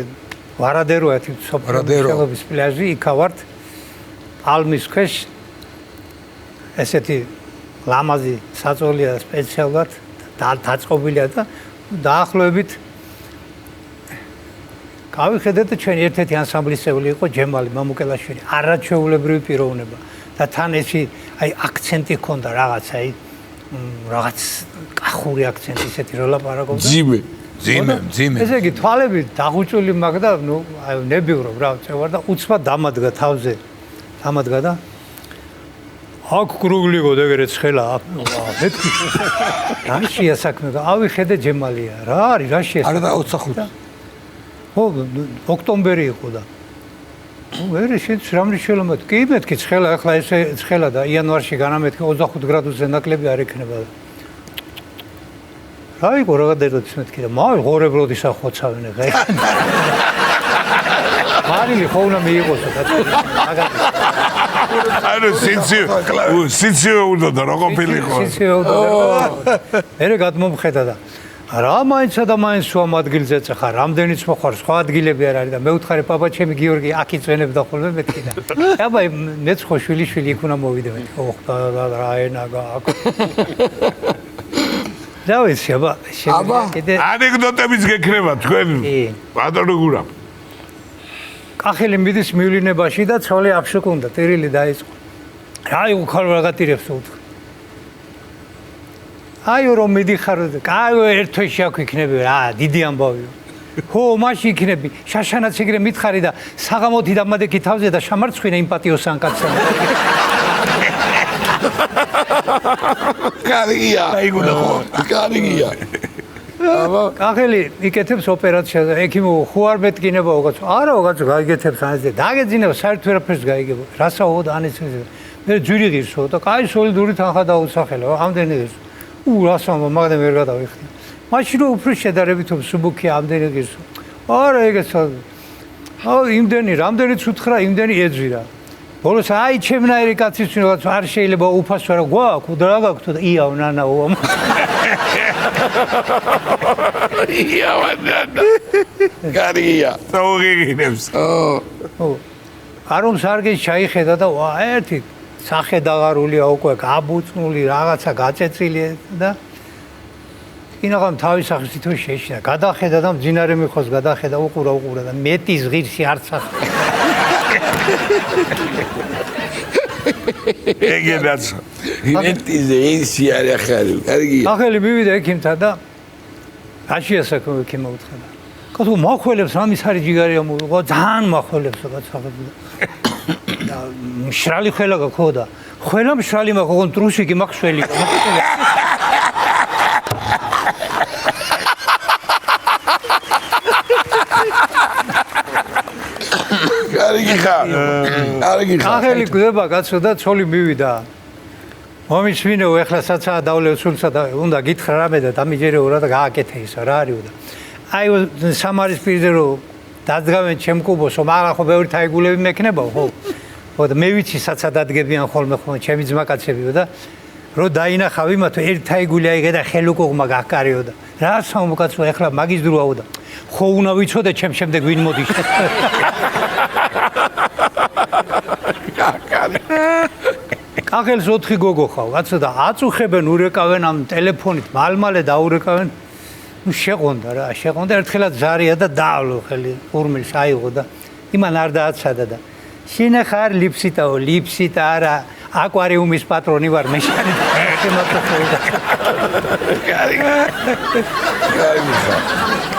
Speaker 4: ვარადეროა თი სოფლობის პლაჟი იქავართ პალმის ქვეშ ესეთი ლამაზი საწოლია სპეციალურად დაწყობილია და დაახლოებით გავიხედეთ და ჩვენი ერთ-ერთი ანსამბლის წევრი იყო ჯემალი მამუკელაშვილი არაჩვეულებრივი პიროვნება და თან ესე აი აქცენტი ჰქონდა რაღაცა აი რაღაც კახური აქცენტი ისეთი რო ლაპარაკობდა ძიმე ესე იგი თვალები დაღუჭული მაგ და ნუ აი ნებიურო რა წევარ და უცბად დამადგა თავზე დამადგა და აქ კრუგლიგო ეგრე ცხელა მეთქი რაშია საქმე ავიხედე ჯემალია რა არის რაშია
Speaker 3: არა და 25
Speaker 4: ხო ოქტომბერი იყო და ვერე შეც რამრი შელომეთ კი მეთქი ცხელა ახლა ესე ცხელა და იანვარში განამეთქი 25 გრადუსზე ნაკლები არ ექნება რა იყო რაღაცა მეთქი და მაგ ღორებროდის ახოცავენ ხე მარილი ხო უნდა მიიღოს მაგათი
Speaker 2: ანუ სიციო უნდა და რა ყოფილიყო
Speaker 4: სიციო უნდა ერე გადმომხედა და რა მაინცა და მაინც სულ ადგილზე წახა რამდენიც მოხარ სხვა ადგილები არ არის და მე ვთხარი პაპა ჩემი გიორგი აქ იწვენებდა ხოლმე მეთქი და აბა მეც ხო შვილი იქ უნდა მოვიდე ოხ რა ენა გააკ დავიცი აბა კიდე
Speaker 2: ანეკდოტებიც გექნება თქვენ ბატონო გურა
Speaker 4: კახელი მიდის მივლინებაში და ცოლი აფშუკუნდა ტირილი დაიწყო აი უხარ რაღაცირებს უთხრა აი რომ მიდიხარ კაი ერთ თვეში აქ იქნები რა დიდი ამბავია ხო მაშინ იქნები შაშანაც ეგრე მითხარი და საღამოთი დამადექი თავზე და შამარცხვინა იმ პატიოსან კაცსა
Speaker 1: კარგია აიგუნა ხო კარგია აბა
Speaker 4: კახელი იკეთებს ოპერაციას ექიმო ხო არ მეტკინება უღაც არა უღაც გაიგეთებს ანზე დაგეძინება საერთოდ ვერაფერს გაიგებო რასაუბრობ ანიც მე ჯვირი ღირსო და კაი სოლიდური თანხა დაუსახელა ამდენი ღირსო რასაუბრობ მაგდენ ვერ გადავიხდი მაშინ რო უფრო შედარებით მსუბუქი ამდენი ღირსო არა ეგეც იმდენი რამდენიც უთხრა იმდენი ეძვირა ბოლოს აი ჩემნაირი კაცის ვინაც არ შეიძლება უფასო რა გვაქვს და რა გაქვს და იავ ნანაო
Speaker 1: იავ ნანა კარგია
Speaker 2: თოღიგინებს
Speaker 4: ო არომ სარგეში ჩაიხედა და ერთი სახე დაღარულია უკვე გაბუწნული რაღაცა გაწეწილი და ინაღამ თავის სახის თვითონ შეშინა გადახედა და მძინარე მიხოს გადახედა უყურა და მეტის ღირსი არც
Speaker 2: ეგედაც
Speaker 1: მეტის ღირსი არ ახალი კარგია
Speaker 4: ახალი მივიდა ექიმთან და რაშია საქმე ექიმმა უთხრა კაცო მახველებს რამის არის ჯიგარი ამოიღო ძალიან მახველებს კაცო და მშრალი ხელა გქო და ხელა მშრალი მაქვს ოღონ ტრუსიკი მაქვს შველი
Speaker 1: კარგი ხარ
Speaker 4: ახალი გვდება კაცო და ცოლი მივიდა მომიშვინეო ეხლა საცაა დავლევ სულსა და უნდა გითხრა რამე და დამიჯერეო რა და გააკეთე ისა რა არისო და აი სამარის პირზე რომ დადგავენ ჩემ კუბოსო მაგრამ ხო ბევრი თაიგულები მექნებაო ხო ხო და მე ვიცი საცა დადგებიან ხოლმე ხო ჩემი ძმაკაცებიო და რო დაინახავ იმათო ერთ თაიგული აიღე და ხელუკოღმა გაკარიო და რა სამოკაცო ეხლა მაგის დროაო და ხო უნდა ვიცოდე ჩემ შემდეგ ვინ მოდის კახელს 4 გოგო ხავ კაცო და აწუხებენ ურეკავენ ამ ტელეფონით მალმალე დაურეკავენ ნუ შეყონდა რა შეყონდა ერთხელაც ზარია და დაავლო ხელი ურმილს აიღო და იმან არ დააცადა და შენ ხარ ლიფსიტაო ლიფსიტა არა აკვარიუმის პატრონი ვარ მე შენ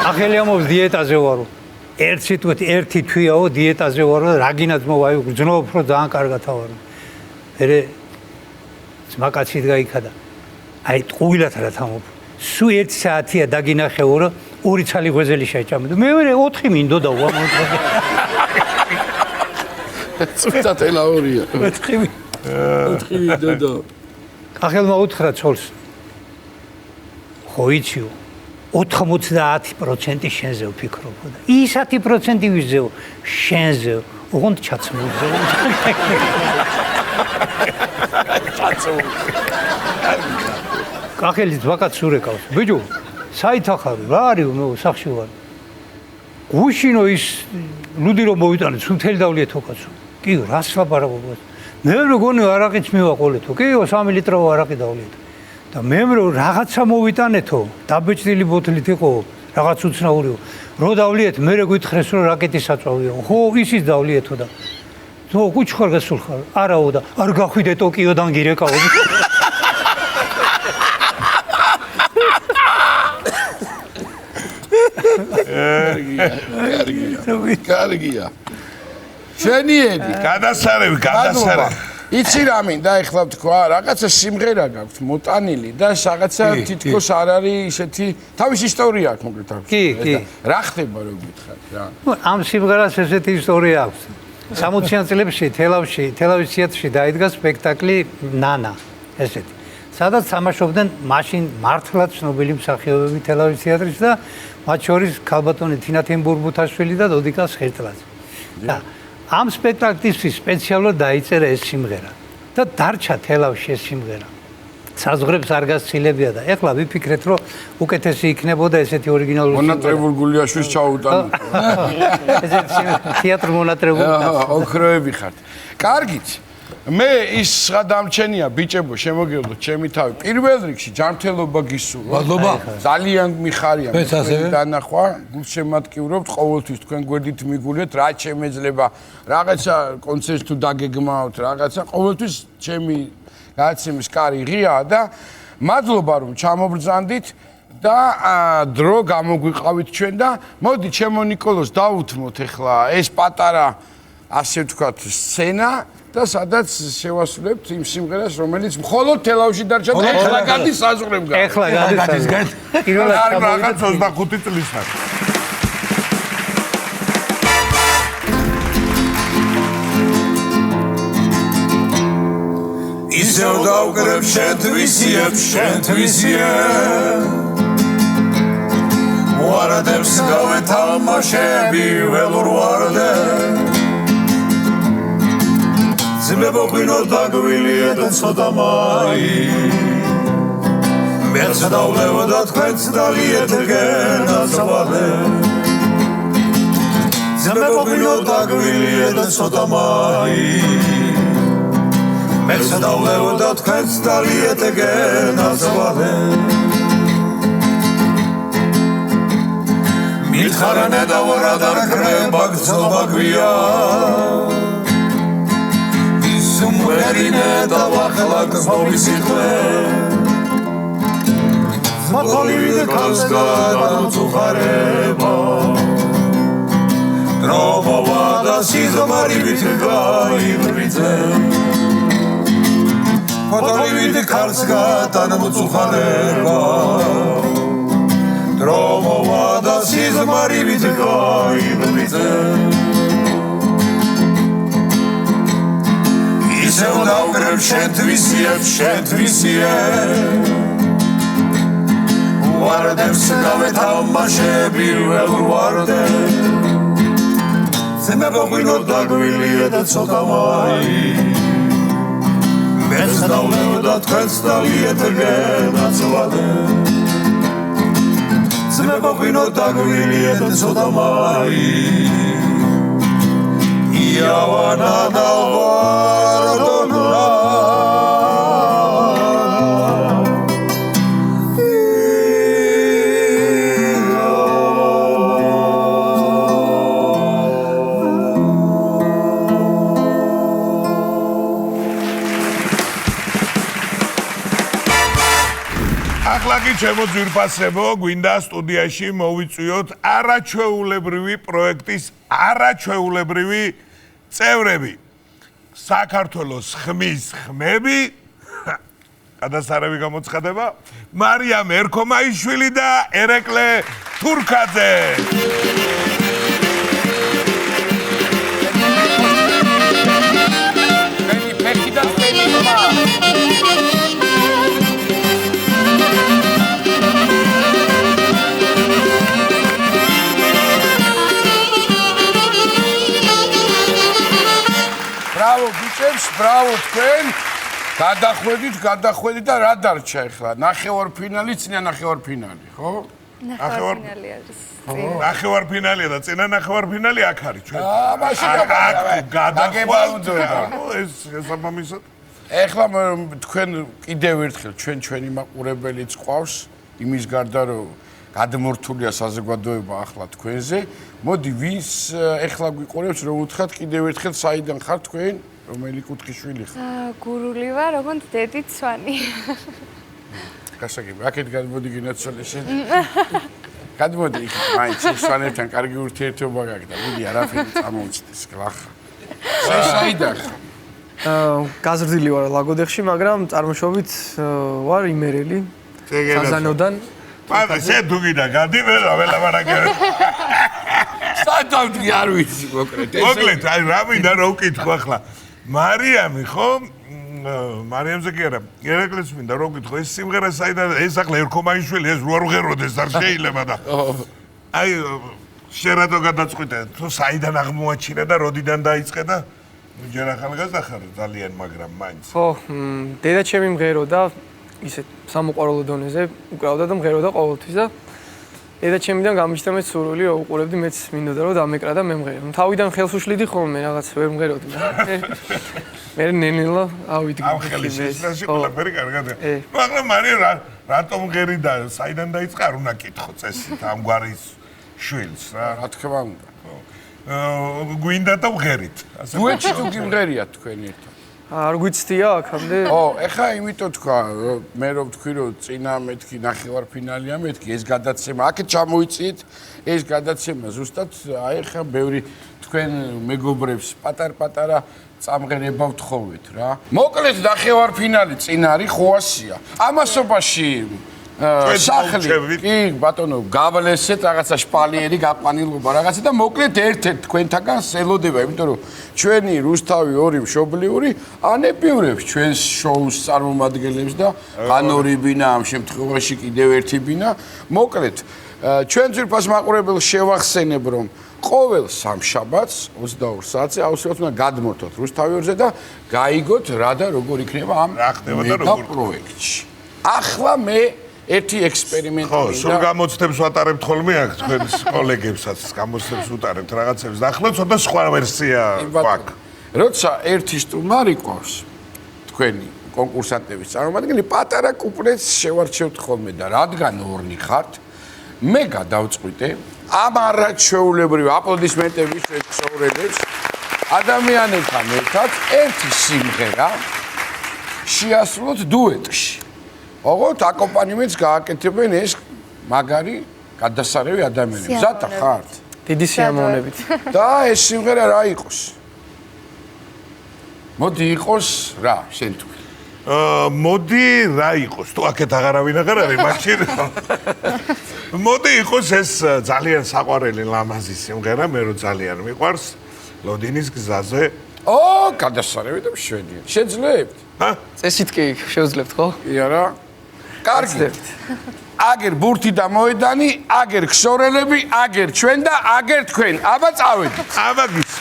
Speaker 4: ახელი ამობს დიეტაზე ვარო ერთ სიტყვით ერთი თვიაო დიეტაზე ვარო და რაგინაც მოვაი გძნობ რო ძალიან კარგად ავარო ერე ძმაკაცი დგაიქა და აი ტყუილად რა თამობ სულ 1 საათია დაგინახეო რომ 2 ცალი ღვეზელი შეჭამდა მე 4 მინდოდა
Speaker 1: წუთათელა ორია 4 მინდოდა
Speaker 4: კახელმა უთხრა ცოლს ხო იციო 90% შენზე ვფიქრობ და ის 10% ვიზეო შენზე ოღონდ ჩაცმულზე კახელის ვაკაც სურეკავს ბიჭო საითახარ რა არის მე სახში ვარ გუშინო ის ლუდი რომ მოვიტანეთ სუნთელი დავლიეთო კაცო კი რას ლაპარაკობ მე მეგონი არაყიც მივაყოლეთო კიო 3 ლიტრო არაყი დავლიეთო და მე რაღაცა მოვიტანეთო დაბეჭდილი ბოთლით იყო რაღაც უცნაურიო რო დავლიეთ მე გვითხრეს რომ რაკეტის საწვავია ხო ისიც დავლიეთო და თო კუჩხარ გასულხარ არაო და არ გახვიდე ტოკიოდან გირეკაო
Speaker 1: კარგია შენიები
Speaker 2: გადასარევი
Speaker 1: იცი რა მინდა ეხლა ვთქვა რაღაცა სიმღერა გაქვს მოტანილი და რაღაცა თითქოს არ არის ისეთი თავის ისტორია აქვს მოკლედ აქვს
Speaker 4: კი
Speaker 1: რა ხდება რომ გითხარ რა
Speaker 4: ამ სიმღერას ესეთი ისტორია აქვს 60-იან წლებში თელავის თეატრში დაიდგა სპექტაკლი ნანა ესეთი სადაც თამაშობდნენ მაშინ მართლაც ცნობილი მსახიობები თელავის თეატრში და მათ შორის ქალბატონი თინა თემბურბუთაშვილი და დოდიკა ხერტლაძე და ამ სპექტაკლისთვის სპეციალურად დაიწერა ეს სიმღერა და დარჩა თელავში ეს სიმღერა. საზღვრებს არ გასცილებია და ეხლა ვიფიქრეთ რომ უკეთესი იქნებოდა ესეთი ორიგინალური
Speaker 1: მონატრებულ გულიაშვილს ჩაუტანო.
Speaker 4: ესეთი თეატრ მონატრებულ
Speaker 1: ოქროები ხართ. კარგით. მე ის სხვა დამჩენია ბიჭებო შემოგიოდოთ ჩემი თავი. პირველ რიგში ჯანმრთელობა გისურვო.
Speaker 3: მადლობა.
Speaker 1: ძალიან მიხარია მე დანახვა. გულშემატკივრობთ ყოველთვის თქვენ გვერდით მიგულეთ რა შემეძლება რაღაცა კონცერტს თუ დაგეგმავთ რაღაცა ყოველთვის ჩემი გაცემის კარი ღიაა და მადლობა რომ ჩამობრძანდით და დრო გამოგვიყავით ჩვენ და მოდი ჩემო ნიკოლოს დავუთმოთ ახლა ეს პატარა ასე ვთქვათ სცენა და სადაც შევასრულებთ იმ სიმღერას რომელიც მხოლოდ თელავში დარჩა და ახლა გადის საზღვრებგან
Speaker 4: ახლა გადის პირველად
Speaker 2: რაღაც 25 წლის არის ისევ დავკრებ შენთვისიებ ვარდებს გავეთამაშები ველურ ვარდებს ძმებო ღვინო დაგვილია და ცოტა მაი მეც დავლევდა თქვენც დალიეთ გენაცვალე ძმებო ღვინო დაგვილია და ცოტა მაი მეც დავლევდა თქვენც დალიეთ გენაცვალე მითხარანე და ვარადარ კრება გზობა გვია სუმერინე და ვახლა გზობის იყვე მათოლივიდე კალსკა და უწუხარება დრომა და სიზმარი ვიტგაიბრიძე მათოლივიდე კალსკა და უწუხარება დრომა და სიზმარი ვიტგაიბრიძე ისევ დავკრებ შენთვისიებ ვარდებს გავეთამაშები ველურ ვარდებს ძმებო ღვინო დაგვილია და ცოტა მაი მეც დავლევდა თქვენც დალიეთ გენაცვალე ძმებო ღვინო დაგვილია და ცოტა მაი იავანა და ვარდონა ახლა კი ჩემო ძვირფასებო გვინდა სტუდიაში მოვიწვიოთ არაჩვეულებრივი პროექტის არაჩვეულებრივი წევრები საქართველოს ხმის ხმები გადასარევი გამოცხადება მარიამ ერქომაიშვილი და ერეკლე თურქაძე
Speaker 1: ბრავო თქვენ. გადახვედით და რა დარჩა ახლა? ნახევარფინალი, წინა ნახევარფინალი, ხო?
Speaker 7: ნახევარფინალი არის.
Speaker 2: ნახევარფინალია და წინა ნახევარფინალი აქ არის ჩვენ.
Speaker 1: მაშინ
Speaker 2: გადაგებალდება. ეს შესაბამისად.
Speaker 1: ეხლა თქვენ კიდევ ერთხელ ჩვენი მაყურებელიც ყავს იმის გარდა რომ გადმორთულია საზოგადოება ახლა თქვენზე. მოდი ვინც ეხლა გვიყურებს რომ უთხრათ კიდევ ერთხელ საიდან ხართ თქვენ? რომელი კუთხიშვილი ხარ?
Speaker 7: გურული ვარ, როგორც დედი ცვანი.
Speaker 1: გასაგები, აქეთ გადმოდი გინაცვალე შენ. გადმოდი იქ, მაინც სვანებთან კარგი ურთიერთობა გაქვს და მიდი არაფერი წამოუწდეს გლახა. შენ საიდან ხარ?
Speaker 8: გაზრდილი ვარ ლაგოდეხში, მაგრამ წარმოშობით ვარ იმერელი. საზანოდან.
Speaker 2: პატა შენ თუ გიდა გადი ველაპარაკე.
Speaker 1: სადავდი არ ვიცი მოკლედ.
Speaker 2: მოკლედ, აი რა მინდა რომ ვკითხო ახლა. მარიამი ხო? მარიამზე კი არა. ერეკლეს მინდა რომ ვკითხო, ეს სიმღერა საიდან ეს ახლა ერქომაიშვილი ეს რო არ ღეროდეს არ შეიძლება და. აი შენ რატო გადაწყვიტე? თუ საიდან აღმოაჩინე და როდიდან დაიწყე და ჯერ ახალგაზრდა ხარ ძალიან, მაგრამ მაინც.
Speaker 8: ხო, დედა ჩემი მღეროდა ისე სამოყვარულო დონეზე, უკრავდა და მღეროდა ყოველთვის და დედა ჩემიდან გამიჩნდა მეც სურვილი რომ უყურებდი, მეც მინდოდა რომ დამეკრა და მე მღერო. თავიდან ხელს უშლიდი ხოლმე რაღაც ვერ მღეროდი და მე ნენელა ავიდგინე.
Speaker 2: ამ ხელის ისრაში ყველაფერი კარგადია. მაგრამ მარიამ რატომ მღერი და საიდან დაიწყე არ უნდა კითხო წესით ამ გვარის შვილს რა.
Speaker 1: რა თქმა უნდა.
Speaker 2: გვინდა და მღერით.
Speaker 1: დუეტში თუ გიმღერიათ თქვენ ერთად?
Speaker 8: არ გვიცდია აქამდე?
Speaker 1: ეხა იმიტომ თქვა, მე რომ ვთქვი რომ წინა მეთქი ნახევარფინალია, მეთქი ეს გადაცემა, აქეთ ჩამოიწიეთ, ეს გადაცემა ზუსტად აი ხა ბევრი თქვენ მეგობრებს პატარ-პატარა წამღერება ვთხოვეთ რა. მოკლედ ნახევარფინალი წინ არის ხოასია. ამასობაში სახლი კი ბატონო გავლესეთ რაღაცა შპალიერი გაყვანილობა რაღაცა და მოკლედ ერთ-ერთ თქვენთაგან ელოდება, იმიტომ რომ ჩვენი რუსთავი ორი მშობლიური ანეპივრებს ჩვენს შოუს წარმომადგენლებს და განორი ბინა ამ შემთხვევაში კიდევ ერთი ბინა. მოკლედ ჩვენ ძვირფას მაყურებელს შევახსენებ რომ ყოველ სამშაბათს 22 საათზე აუცილებლად უნდა გადმორთოთ რუსთავი ორზე და გაიგოთ რა და როგორ იქნება ამ პროექტში. ახლა მე ერთი ექსპერიმენტი
Speaker 2: ხო, სულ გამოცდებს ვატარებთ ხოლმე აქ თქვენს კოლეგებსაც, გამოცდებს ვუტარებთ რაღაცებს და ახლა ცოტა სხვა ვერსია გვაქვს.
Speaker 1: როცა ერთი სტუმარი ყავს თქვენი კონკურსანტების წარმომადგენელი, პატარა კუპლეტს შევარჩევთ ხოლმე და რადგან ორნი ხართ, მე გადავწყვიტე ამ არაჩვეულებრივ აპლოდისმენტების შეცხოვრებებს ადამიანებთან ერთად ერთი სიმღერა შეასრულოთ დუეტში. ოღონდ აკომპანიმენტს გააკეთებენ ეს მაგარი გადასარევი ადამიანები. მზადა ხართ?
Speaker 8: დიდი სიამოვნებით.
Speaker 1: და ეს სიმღერა რა იყოს? მოდი იყოს რა, შენ თუ.
Speaker 2: მოდი რა იყოს? თუ აქეთ აღარავინ აღარ არის, მაშინ მოდი იყოს ეს ძალიან საყვარელი ლამაზი სიმღერა, მე რო ძალიან მიყვარს, ლოდინის გზაზე.
Speaker 1: გადასარევი და მშვენიერი. შეძლებთ?
Speaker 8: წესით კი შევძლებთ ხო?
Speaker 1: კი არა. კარგი. აგერ ბურთი და მოედანი, აგერ ქსორელები, აგერ ჩვენ და აგერ თქვენ. აბა წავედით.
Speaker 2: აბა გის.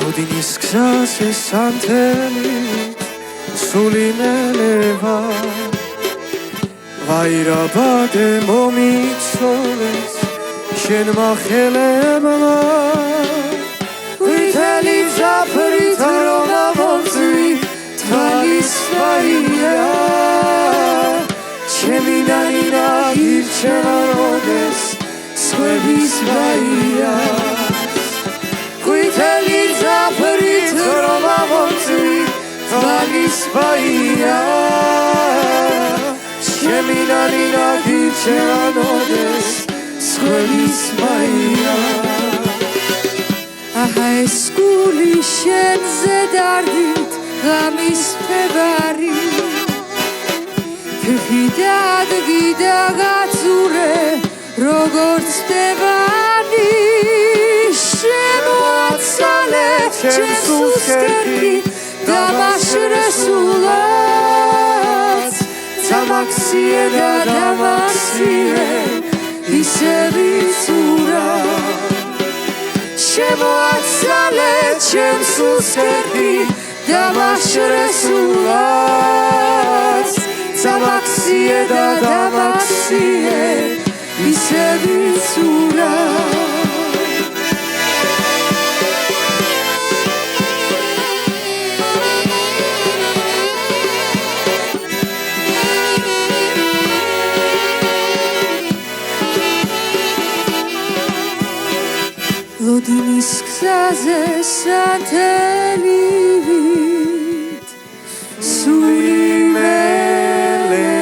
Speaker 9: როდინის გზაზე სანთელი სული მელევა ვაირაბადე მომიცოლეს შენმა ხელებმა ვითელი ზაფრით რომ ამომწვი თვალის ვაია ჩემი ნაინა ირჩევა როდეს სხვების ვაია ვითელი ზაფრით რომ ამომწვი თვალის ვაია ჩემი ნაინა ირჩევა როდეს სხვების ვაია აჰა ეს გული შენზე დარდით ღამის ფებარი ფიქიდად გიდაგაცურე როგორც დევანი შემოაცალე ჩემს უსკერტი და მას დამაშრესულად დამაქციე და დამაქციე ისე ვიწურა შემოაცალე ჩემს უსქერდი დამაშრესულად დამაქციე და დამაქციე ისე ვიწურა ლოდინის გზაზე სათელივით სული მელევა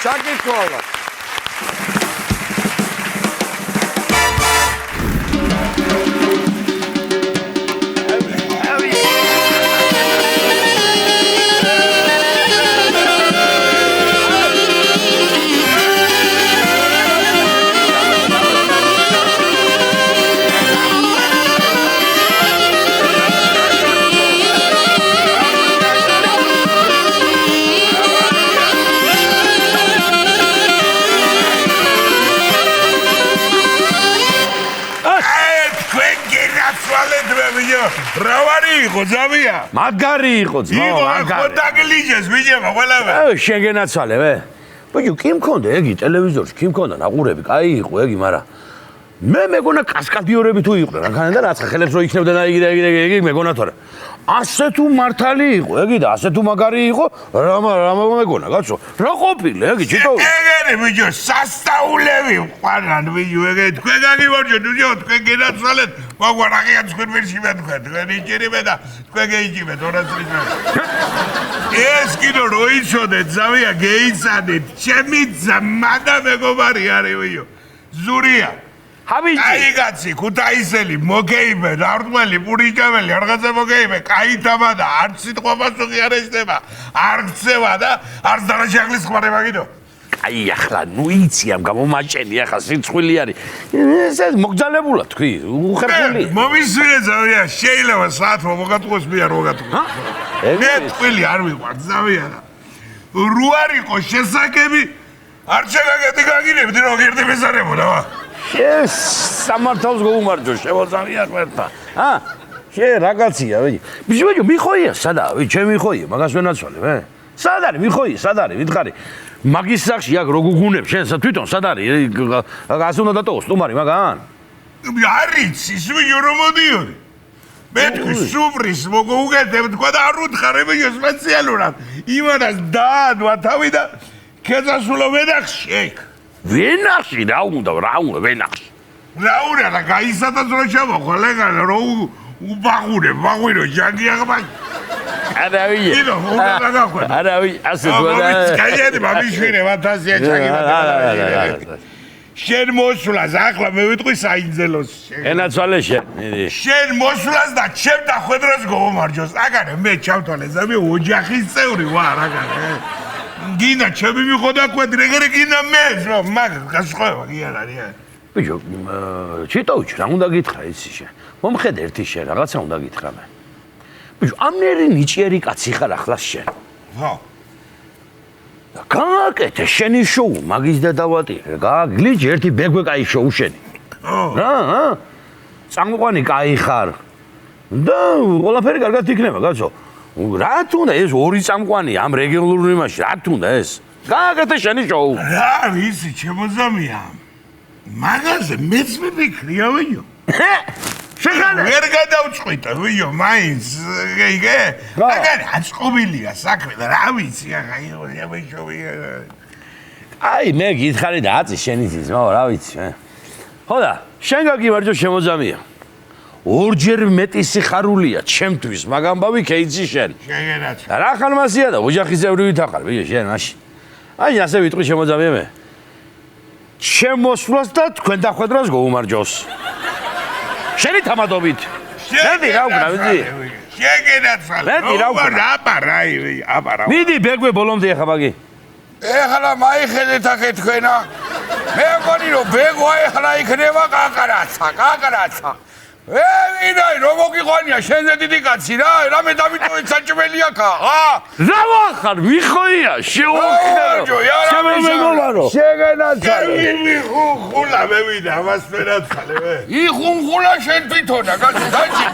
Speaker 1: ჩაკითხვა
Speaker 2: რავარი იყო ზავია
Speaker 10: მაგარი იყო ძმა
Speaker 2: მაგარი ხო დაგლიჯეს ბიჭებო ყველაფერი
Speaker 10: შეგენაცვალე ბიჭო კი მქონდა ეგი ტელევიზორში კი მქონდა ნაყურები კაი იყო ეგი მაგრამ მე მეგონა კასკადიორები თუ იყვნენ რანქანა და რაცხა ხელებს რო იქნებდა და იგი მეგონა თორე ასე თუ მართალი იყო ეგი და ასე თუ მაგარი იყო რამა მეგონა კაცო რა ყოფილი ეგი ჩიტო
Speaker 2: ეგერი ბიჭო სასწაულები ყვანან ბიჭო ეგ თქვენ გაგივარჯოთ ბიჭო თქვენ გენაცვალეთ მაგვარაღია თქვენ ვერში მეთქვენ თქვენ იჭირებე და თქვენ გეიჭიბეთ 200 წლის ეს კიდო რო იცოდეთ ზავია გეიცადეთ ჩემი ძმა და მეგობარი არის ბიჭო ზურია აი კაცი ქუთაისელი მოგეიბე ნარდმელი პურიჭამელი რაღაცა მოგეიბე კაი თამა და არც სიტყვა პასუხი არ ეშდება არ ქცევა და არც დანაშაულის ხმარება კიდო
Speaker 10: აი ახლა ნუ იცი ამ გამომაჭენი ახლა სიცხვილი არის ესე მოგძალებულა თქვი უხერხული
Speaker 2: მომისვირე ზავია შეიძლება საათო მოგატყოს მე არ მოგატყო მე თქვილი არ ვიყვარ ზავია რო არ იყო შესაკები არ შეგაგეთი გაგინებდი რომ გერდი მეზარებოდა
Speaker 10: ეს სამართალს გაუმარჯო შემოძავია ღმერთმა შე რაღაცია ბიჭო მიხოია სადა ჩემი ხოია მაგას ვენაცვალე სად არის მიხოია სად არის ვითხარი მაგის სახში აქ რო გუგუნებ შენსა თვითონ სად არის ასე უნდა დატოვო სტუმარი მაგან
Speaker 2: არის ის რომ მოდიოდი მე თქვი სუბრის მოგუგეთებ თქვა და არ უთხარ მე სპეციალურად იმანას დაადვა თავი და ქეცასულო ვენახში ეგ ვენახში რა უნდა ვენახში რა უნდა და გაისადა ზრო ჩამოხვალ ეგ რო ბაღურო ჯანგიაღმა
Speaker 10: არავი ასე გონა
Speaker 2: კაიენი მამიშვილი ვათასია ჩაგიბა შენ მოსვლას ახლა მე ვიტყვი საინძელოს
Speaker 10: ენაცვალე
Speaker 2: შენ მოსვლას და ჩემ დახვედრას გომარჯოს აგარე მე ჩავთვალე ზამი ოჯახის წევრი ვარ აგარე გინა ჩემი მიხოდა კვედრი ეგრე გინა მე მაგ გასხოვება კი არ არის
Speaker 10: ბიჭო ჩიტოუჩ რა უნდა გითხრა იცი შენ მომხედე ერთი შენ რაღაცა უნდა გითხრა მე ბიჭო ამნერი ნიჭიერი კაცი ხარ ახლა შენ
Speaker 2: ხო
Speaker 10: და გააკეთე შენი შოუ მაგის და დავატირე გააგლიჯი ერთი ბეგვე კაი შოუ შენი რა წამყვანი კაი ხარ და ყველაფერი კარგად იქნება კაცო რა თუნდა ეს ორი წამყვანი ამ რეგიონულ იმაში რა თუნდა ეს გააკეთე შენი შოუ
Speaker 2: რა ვიცი ჩემოძამია მაგაზე მეც მიფიქრია ვიო შეხანა ვერ გადავწყვიტე ვიო მაინც გეიგე აგარი აწყობილია საქმე და რა ვიცი ახლა მე შოვია
Speaker 10: აი მე გითხარი და აწი შენი ძმა რა ვიცი ხო და შენ გაგიმარჯო შემოძამია ორჯერ მეტი სიხარულია ჩემთვის მაგამბავი ქეიცი შენ
Speaker 2: შეგენაც
Speaker 10: რა ხალმასია და ოჯახის წევრი ვითახარ ვიო შენ მაშინ აი ასე ვიტყვი შემოძამია მე შემოსვლას და თქვენ დახვედრას გოუმარჯოს შენი თამადობით მედი რა უკნა ვიცი
Speaker 2: შეგენაცვალე
Speaker 10: მედი რა უკნა
Speaker 2: აბარა
Speaker 10: მიდი ბეგვე ბოლომდე ახლა მაგი
Speaker 1: ეხლა მაიხედეთ ახე თქვენა მე მგონი რომ ბეგო ახლა იქნება კაკარაცა. ვინაი რომ მოგიყვანია შენზე დიდი კაცი რა, რამე დამიტოვეთ საჭმელი აქა,
Speaker 10: რა ვახარ, ვიხოია, შეუხერო. შემომეგოვარო.
Speaker 1: შეგენაცალე.
Speaker 2: ხულა მე ვიდა, ამას ვერაცალე მე.
Speaker 1: იხუნხულა შენ თვითონა,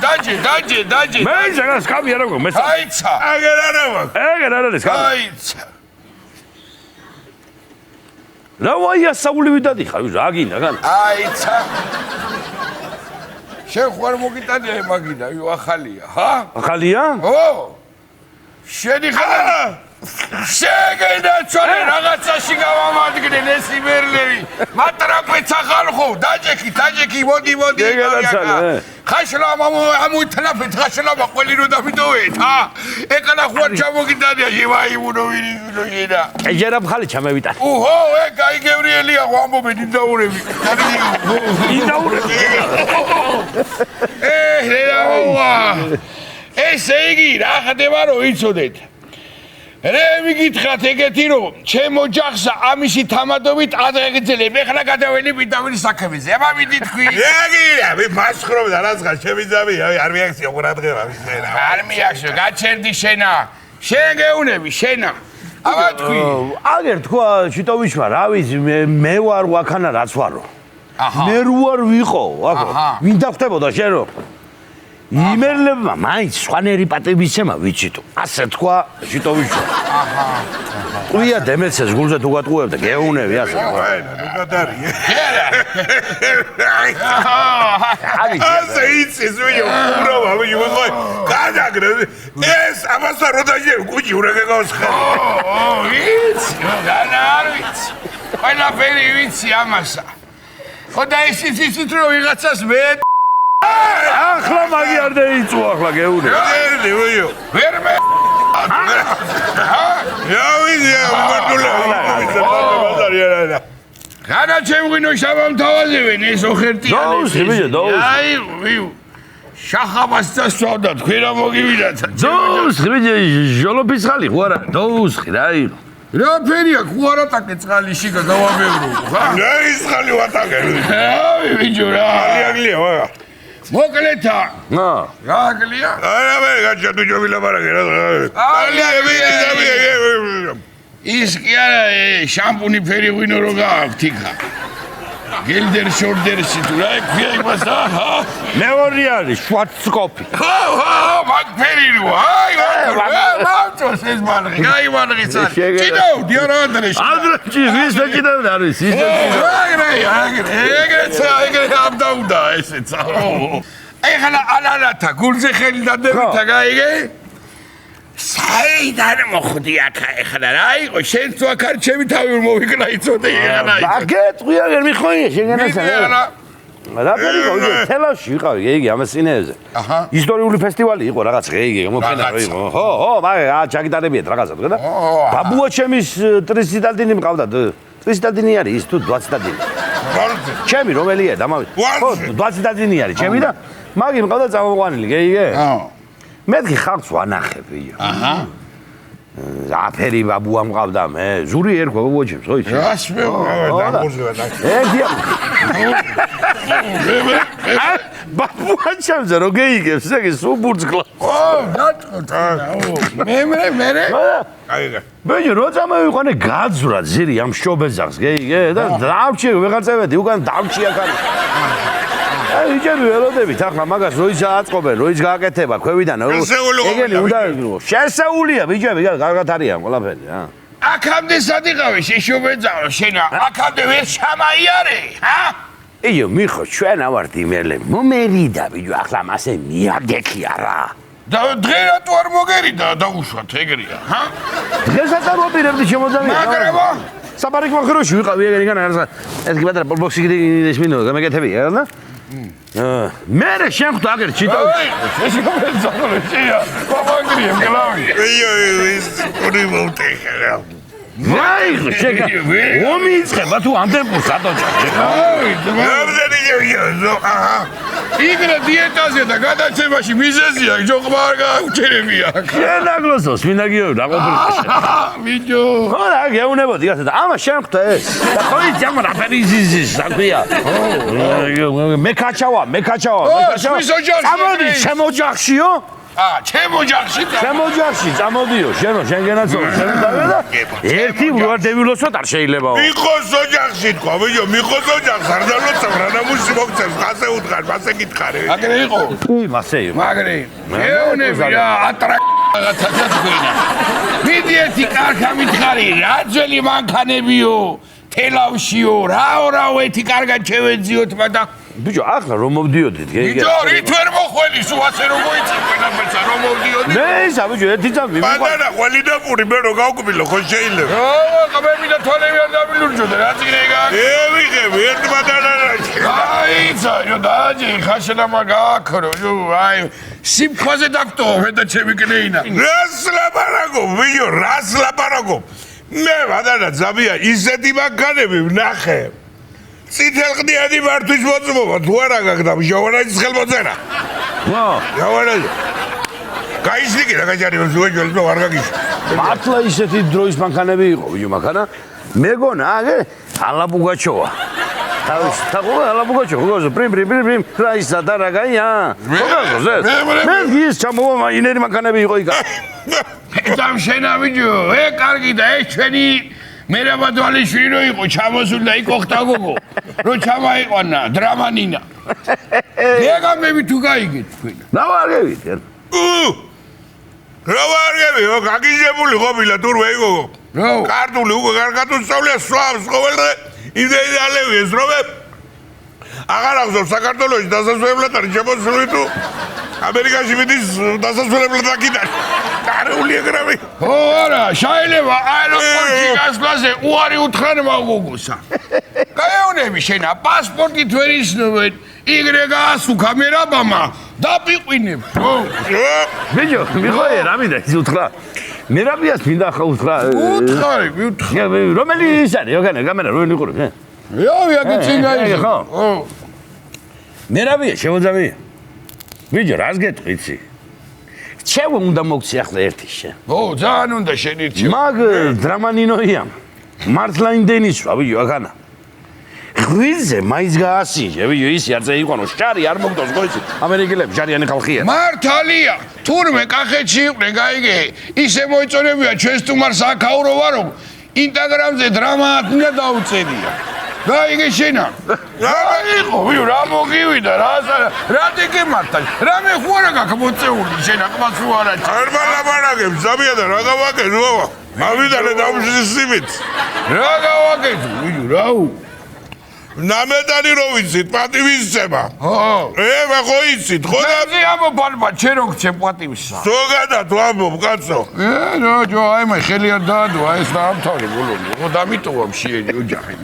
Speaker 1: დაჯე.
Speaker 10: მე შეგას კამი არა გო, მე.
Speaker 1: აიცა.
Speaker 2: აგერ არა მაქვს.
Speaker 10: ეგერ არ არის კამი.
Speaker 1: აიცა.
Speaker 10: რა ვაია საული ვიდადი ხარ, რა გინდა გან?
Speaker 1: აიცა. შენ ხوار მოგიტანია მაგიდა, ახალია, ჰა?
Speaker 10: ახალია?
Speaker 1: ო! შენი ხარ? შეგენაცვალე რაღაცაში გავამადგნენ ეს იმერლები. მატრაპეც ახალ ხო, დაჯექი, მოდი.
Speaker 10: შეგენაცვალე.
Speaker 1: ხაშლა ამოითლაფეთ, ხაშლა ყველი რო დამიტოვეთ, ჰა? ეკანა ხوار ჩამოგიტანია, შევაიმუნო ვინინა.
Speaker 10: ეჯერა მხალი ჩამევიტან.
Speaker 1: უჰო, აი გევრიელია ამბობენ ინდაურები. ინდაურები. ესე იგი, რა ხდება რომ იცოდეთ. რე მიგითხრათ ეგეთი რომ ჩემო ჯახსა ამისი თამადობით ადრეგძელებ, ეხლა გადაველები დავირის საქმეზე. აბა მიდი თქვი.
Speaker 2: ეგია, მე მასხრობდა რაღაცა შემიძამი, არ მიაქციო ყურადღება მისენა.
Speaker 1: არ მიაქციო, გაჩერდი შენა. შენ გეუნები, შენა. აბა თქვი.
Speaker 10: აგერ თქვა შიტოვიჩმა, რა ვიცი, მე ვარ ვაქანა რაც ვარო.
Speaker 1: აჰა.
Speaker 10: მე რუარ ვიყო, აკო. ვინ დახვდებოდა შენ რო? იმერლებმა მაინც სხვანაირი პატივისცემა ვიცითო. ასე თქვა შიტოვიჩმა.
Speaker 1: აჰა.
Speaker 10: ყვია დემეცეს გულზე თუ გატყუებდა, გეუნები ასე.
Speaker 2: ნუ გადარია. ასე იცის ვიო, უბრალოდ ვიღო. გადაგრე. ეს ამასა რო დაჟე კუჭი ურა გეგავს ხარ.
Speaker 1: ვიცი, არ ვიცი. ყველაფერი ვიცი ამასა. ხო და ისიც რომ ვიღაცას მე
Speaker 10: ახლა მაგი არ დაიწვა ახლა გეუნე.
Speaker 2: ერდი ვიო.
Speaker 1: ვერ მე განა ჩემღვინო შაბამთავაზებენ ეს ოხერტიანი. აი, შახაბას დასწავდა თქვენ რა მოგივიდათ.
Speaker 10: დოუსხი ჟოლოფისხალი ხო არა? დოუსხი რა იყო?
Speaker 1: რა ფერია ხუარატაკე წყალიში გავაბებრო.
Speaker 2: რა ის ხალი ვატაკე.
Speaker 1: აი, ბიჭო რა.
Speaker 2: აგლია ვაა.
Speaker 1: მოკლეთა. რა აგლია?
Speaker 2: არა მე გაჩადუ ჯობილაბარაგე რა.
Speaker 1: ის კი არა შამპუნი ფერი ღვინო რო გააქვთ იქა. გელდერ შორდერსი თუ რა ქვია იმას ჰა?
Speaker 10: მეორე არის შვარცკოპი.
Speaker 1: ხო, მაგ ფერი რო. აი, მამწოს ეს მალღი. აი, მალღი წარ. კიდევ დიარა ადრეში.
Speaker 10: ადრეში ვისე კიდევ არის ისე.
Speaker 1: ეგრე ამდაუდა ესეც. ეხლა ალალათა გულზე ხელი დადებითა გაიგე? საიდან მოხდი აქა ეხლა რა იყო შენ თუ აქ არ ჩემი თავი მოვიკნა იცოდე ეხლა იცოდე
Speaker 10: ბაგეტყვი აღარ მიხოია შეგენასა რა პერიკო თელავში ვიყავი გეიგი ამას წინეებზე ისტორიული ფესტივალი იყო რაღაც გეიგი მოფენა იყო ხო მაგა ჩაგიტარებიათ რაღაცა თქვა და ბაბუა ჩემის ტრისიტალდინი მყავდა ტრისიტალდინი არის ის თუ დვაციტალდინი ჩემი რომელია დამავით ხო დვაციტალდინი არის ჩემი და მაგი მყავდა წამოყვანილი გეიგე მეთქი ხალხს ვანახებ ვიო. აჰა. აფერი ბაბუა მყავდა მე. ზური ერქვა ბოჭებს, ხო იცი?
Speaker 2: რას მე დაგურზევა და.
Speaker 10: ეგია. ბაბუა ჩემზე რო გეიგებს, ეგ სუბურძგლა.
Speaker 1: ო, დატყდა. მე.
Speaker 2: აიგე.
Speaker 10: ბეჯი რო წამოვიყვანე გაძვრა ძირი ამ შობეზახს, გეიგე და დავჭი ვეღაცებედი უკან დავჭია კარი. აი იჯები ველოდებით ახლა მაგას როიც აწყობენ როიც გააკეთება ქვევიდან ეგენი უნდა შესაულია ბიჭები კარგად არიან ყველაფერი რა
Speaker 1: აქამდე სადიყავი შეშობეძავ შენა აქამდე ვერ ჩამაიარე ჰა
Speaker 10: იო მიხო ჩვენ ავართ იმერლები მომერიდა ბიჭო ახლა მასე მიაგექი არა
Speaker 1: და დღე რატო არ მოგერიდა დაუშვათ ეგრეა ჰა
Speaker 10: დღესაც არ ვაპირებდი შემოძამი
Speaker 1: მაგრება
Speaker 10: საბარიკო ხროში ვიყავი ეგენიგან არა ეს კი ბატონო ბოქსი ის მინო გამეკეთები რა მე შენ ხტო აგერ ჩიტო
Speaker 1: ეს კომენტარი შეა კომანგრიემ გლავი
Speaker 2: ის ორი მოვტეხა
Speaker 10: ვაი შეგა ომი იწყება თუ ამ ტემპოს ატოჭა
Speaker 2: აი დაბზენი იო აჰა
Speaker 1: იგრე დიეტაზე და გადაცემაში მიზეზია ჯოყმა არ გაუჩერებია.
Speaker 10: შენ აგლოსოს მინდა გიო დაყოფილიყო.
Speaker 1: ვიდეო.
Speaker 10: ხო რა გეუნებოდი გასა და ამა შემხტა ეს. და ხო იცი ამ რაფერიზის საქმეა. მე კაჩავა. წამოდი ჩემ ოჯახშიო.
Speaker 1: ჩემ ოჯახში.
Speaker 10: წამოდიო, შენო, შენ გენაცო, შენ და ერთი ვარდებილოსოთ არ შეიძლებაო.
Speaker 2: მიყოს ოჯახში თქვა, ვიო, მიყოს ოჯახს არ დალოცავ, რანამუსი მოგწევს, ასე უთხარ, ასე გითხარი.
Speaker 1: აგრე იყო.
Speaker 10: მასე იყო.
Speaker 1: მაგრე. ეუნები რა, ატრა რაღაცაც გვინა. მიდიეთი კარგა მითხარი, რა ძველი მანქანებიო, თელავშიო, რაო, ეთი კარგად შევეძიოთ, მაგრამ
Speaker 10: ბიჭო, ახლა რომ მოვდიოდით,
Speaker 1: ბიჭო, რით ვერ მოხველი, სულ ასე რომ მოიცი ყველაფერსა რომ მოვდიოდით.
Speaker 10: მე ისა ბიჭო, ერთი წამი
Speaker 2: პატარა ხველი და პური მე რო გავკბილო, ხო შეიძლება.
Speaker 1: ყმები და თვალები არ დამილურჯოდა, რა წიგნე გაკ.
Speaker 2: ვიღები, ერთ პატარა რა.
Speaker 1: აიცა, დააჯი, ხაშლამა გააქრო, აი, სიმქვაზე დაგტოვა მე და ჩემი კნეინა.
Speaker 2: რას ლაპარაკობ? მე პატარა ძაბია, ისეთი მანქანები ვნახე. წითელყდიანი მართვის მოწმობა თუ არა გაგდა ჟავანაძის ხელმოწერა. ჟავანაძე. გაიზნიკი რა გაჭარი ზუეჯოს ნო არ გაგიშ.
Speaker 10: მართლა ისეთი დროის მანქანები იყო ბიჭო მანქანა. მეგონა აგე ალაბუგაჩოვა. თაყოლა ალაბუგაჩოვა, პრიმ რა ისა და რა გაია? მე ის ჩამოვა ინერი მანქანები იყო იქ.
Speaker 1: там შენა ბიჭო, კარგი და ეს ჩვენი მერაბადვალიშვილი რო იყო ჩამოსული და იქ ოხტა გოგო რო ჩამაიყვანა დრამანინა. გეგამები თუ გაიგეთ თქვენ.
Speaker 10: რა ვარგებით?
Speaker 2: რა ვარგები? გაგიჟებული ყოფილა თურმე გოგო. კარტული უკვე კარგად უსწავლია სვავს ყოველდღე იდეალები ეს რომე აღარ აღზევს საქართველოში დასასვენებლად არის შემოსული თუ ამერიკაში მიდის დასასვენებლად აქიდან. კარული ეგრევე.
Speaker 1: ო არა, შეიძლება აეროპორტში გასვლაზე უარი უთხრან მაგოგოსა. გაეუნები შენა, პასპორტით ვერ ისნობენ. იგრე გაასუქა მერაბამა, დაპიყვინებ.
Speaker 10: ბიჭო, მიხოე რა მინდა ის უთხრა. მერაბიას მინდა ახლა უთხრა.
Speaker 1: უთხარი.
Speaker 10: რომელი ის არის? ოგანა, გამერა რო ნიყურებ?
Speaker 1: აქ წინ გაიგე.
Speaker 10: მერაბია შემოძამი. ბიჭო, რას გეტყვი იცი? ჩემ უნდა მოგცი ახლა ერთი შენ.
Speaker 1: ძალიან უნდა შენ ერთი.
Speaker 10: მაგ დრამანინოია. მართლა იმდენისვა, ბიჭო, აკანა. ღვიძლე მაინც გაასინჯე, ბიჭო, ისი არც ეიყვანო, შარი არ მოგდოს, ხო იცი? ამერიკელები შარიანი ხალხია.
Speaker 1: მართალია. თურმე კახეთში იყვნენ, გაიგე. ისე მოიწონებია ჩვენ სტუმარ საქაურო ვარო. ინსტაგრამზე დრამად უნდა დაუწერია. გაიგე შენა. რა იყო, ბიჭო, რა მოგივიდა, რა დიგემართა. რა მე ხوارა გაქვს მოწეული შენა, ყმაც უარა.
Speaker 2: არ მალაპარაკებს, ზაბია და რა გავაკეთე, ბაბა? ავიდანე დამშისიმით.
Speaker 1: რა გავაკეთე, ბიჭო, რაუ?
Speaker 2: ნამეტანი რო ვიცით, პატივისცემა. მე ხო იცით, ხო და
Speaker 1: მე ამო ბალბა, შენ რო გცემ პატივისა.
Speaker 2: ზოგადად ვამბობ, კაცო.
Speaker 1: აი მე ხელი არ დაადვა ეს და ამთავრე ბოლომდე. ხო დამიტოვამ შეეჯი ოჯახი.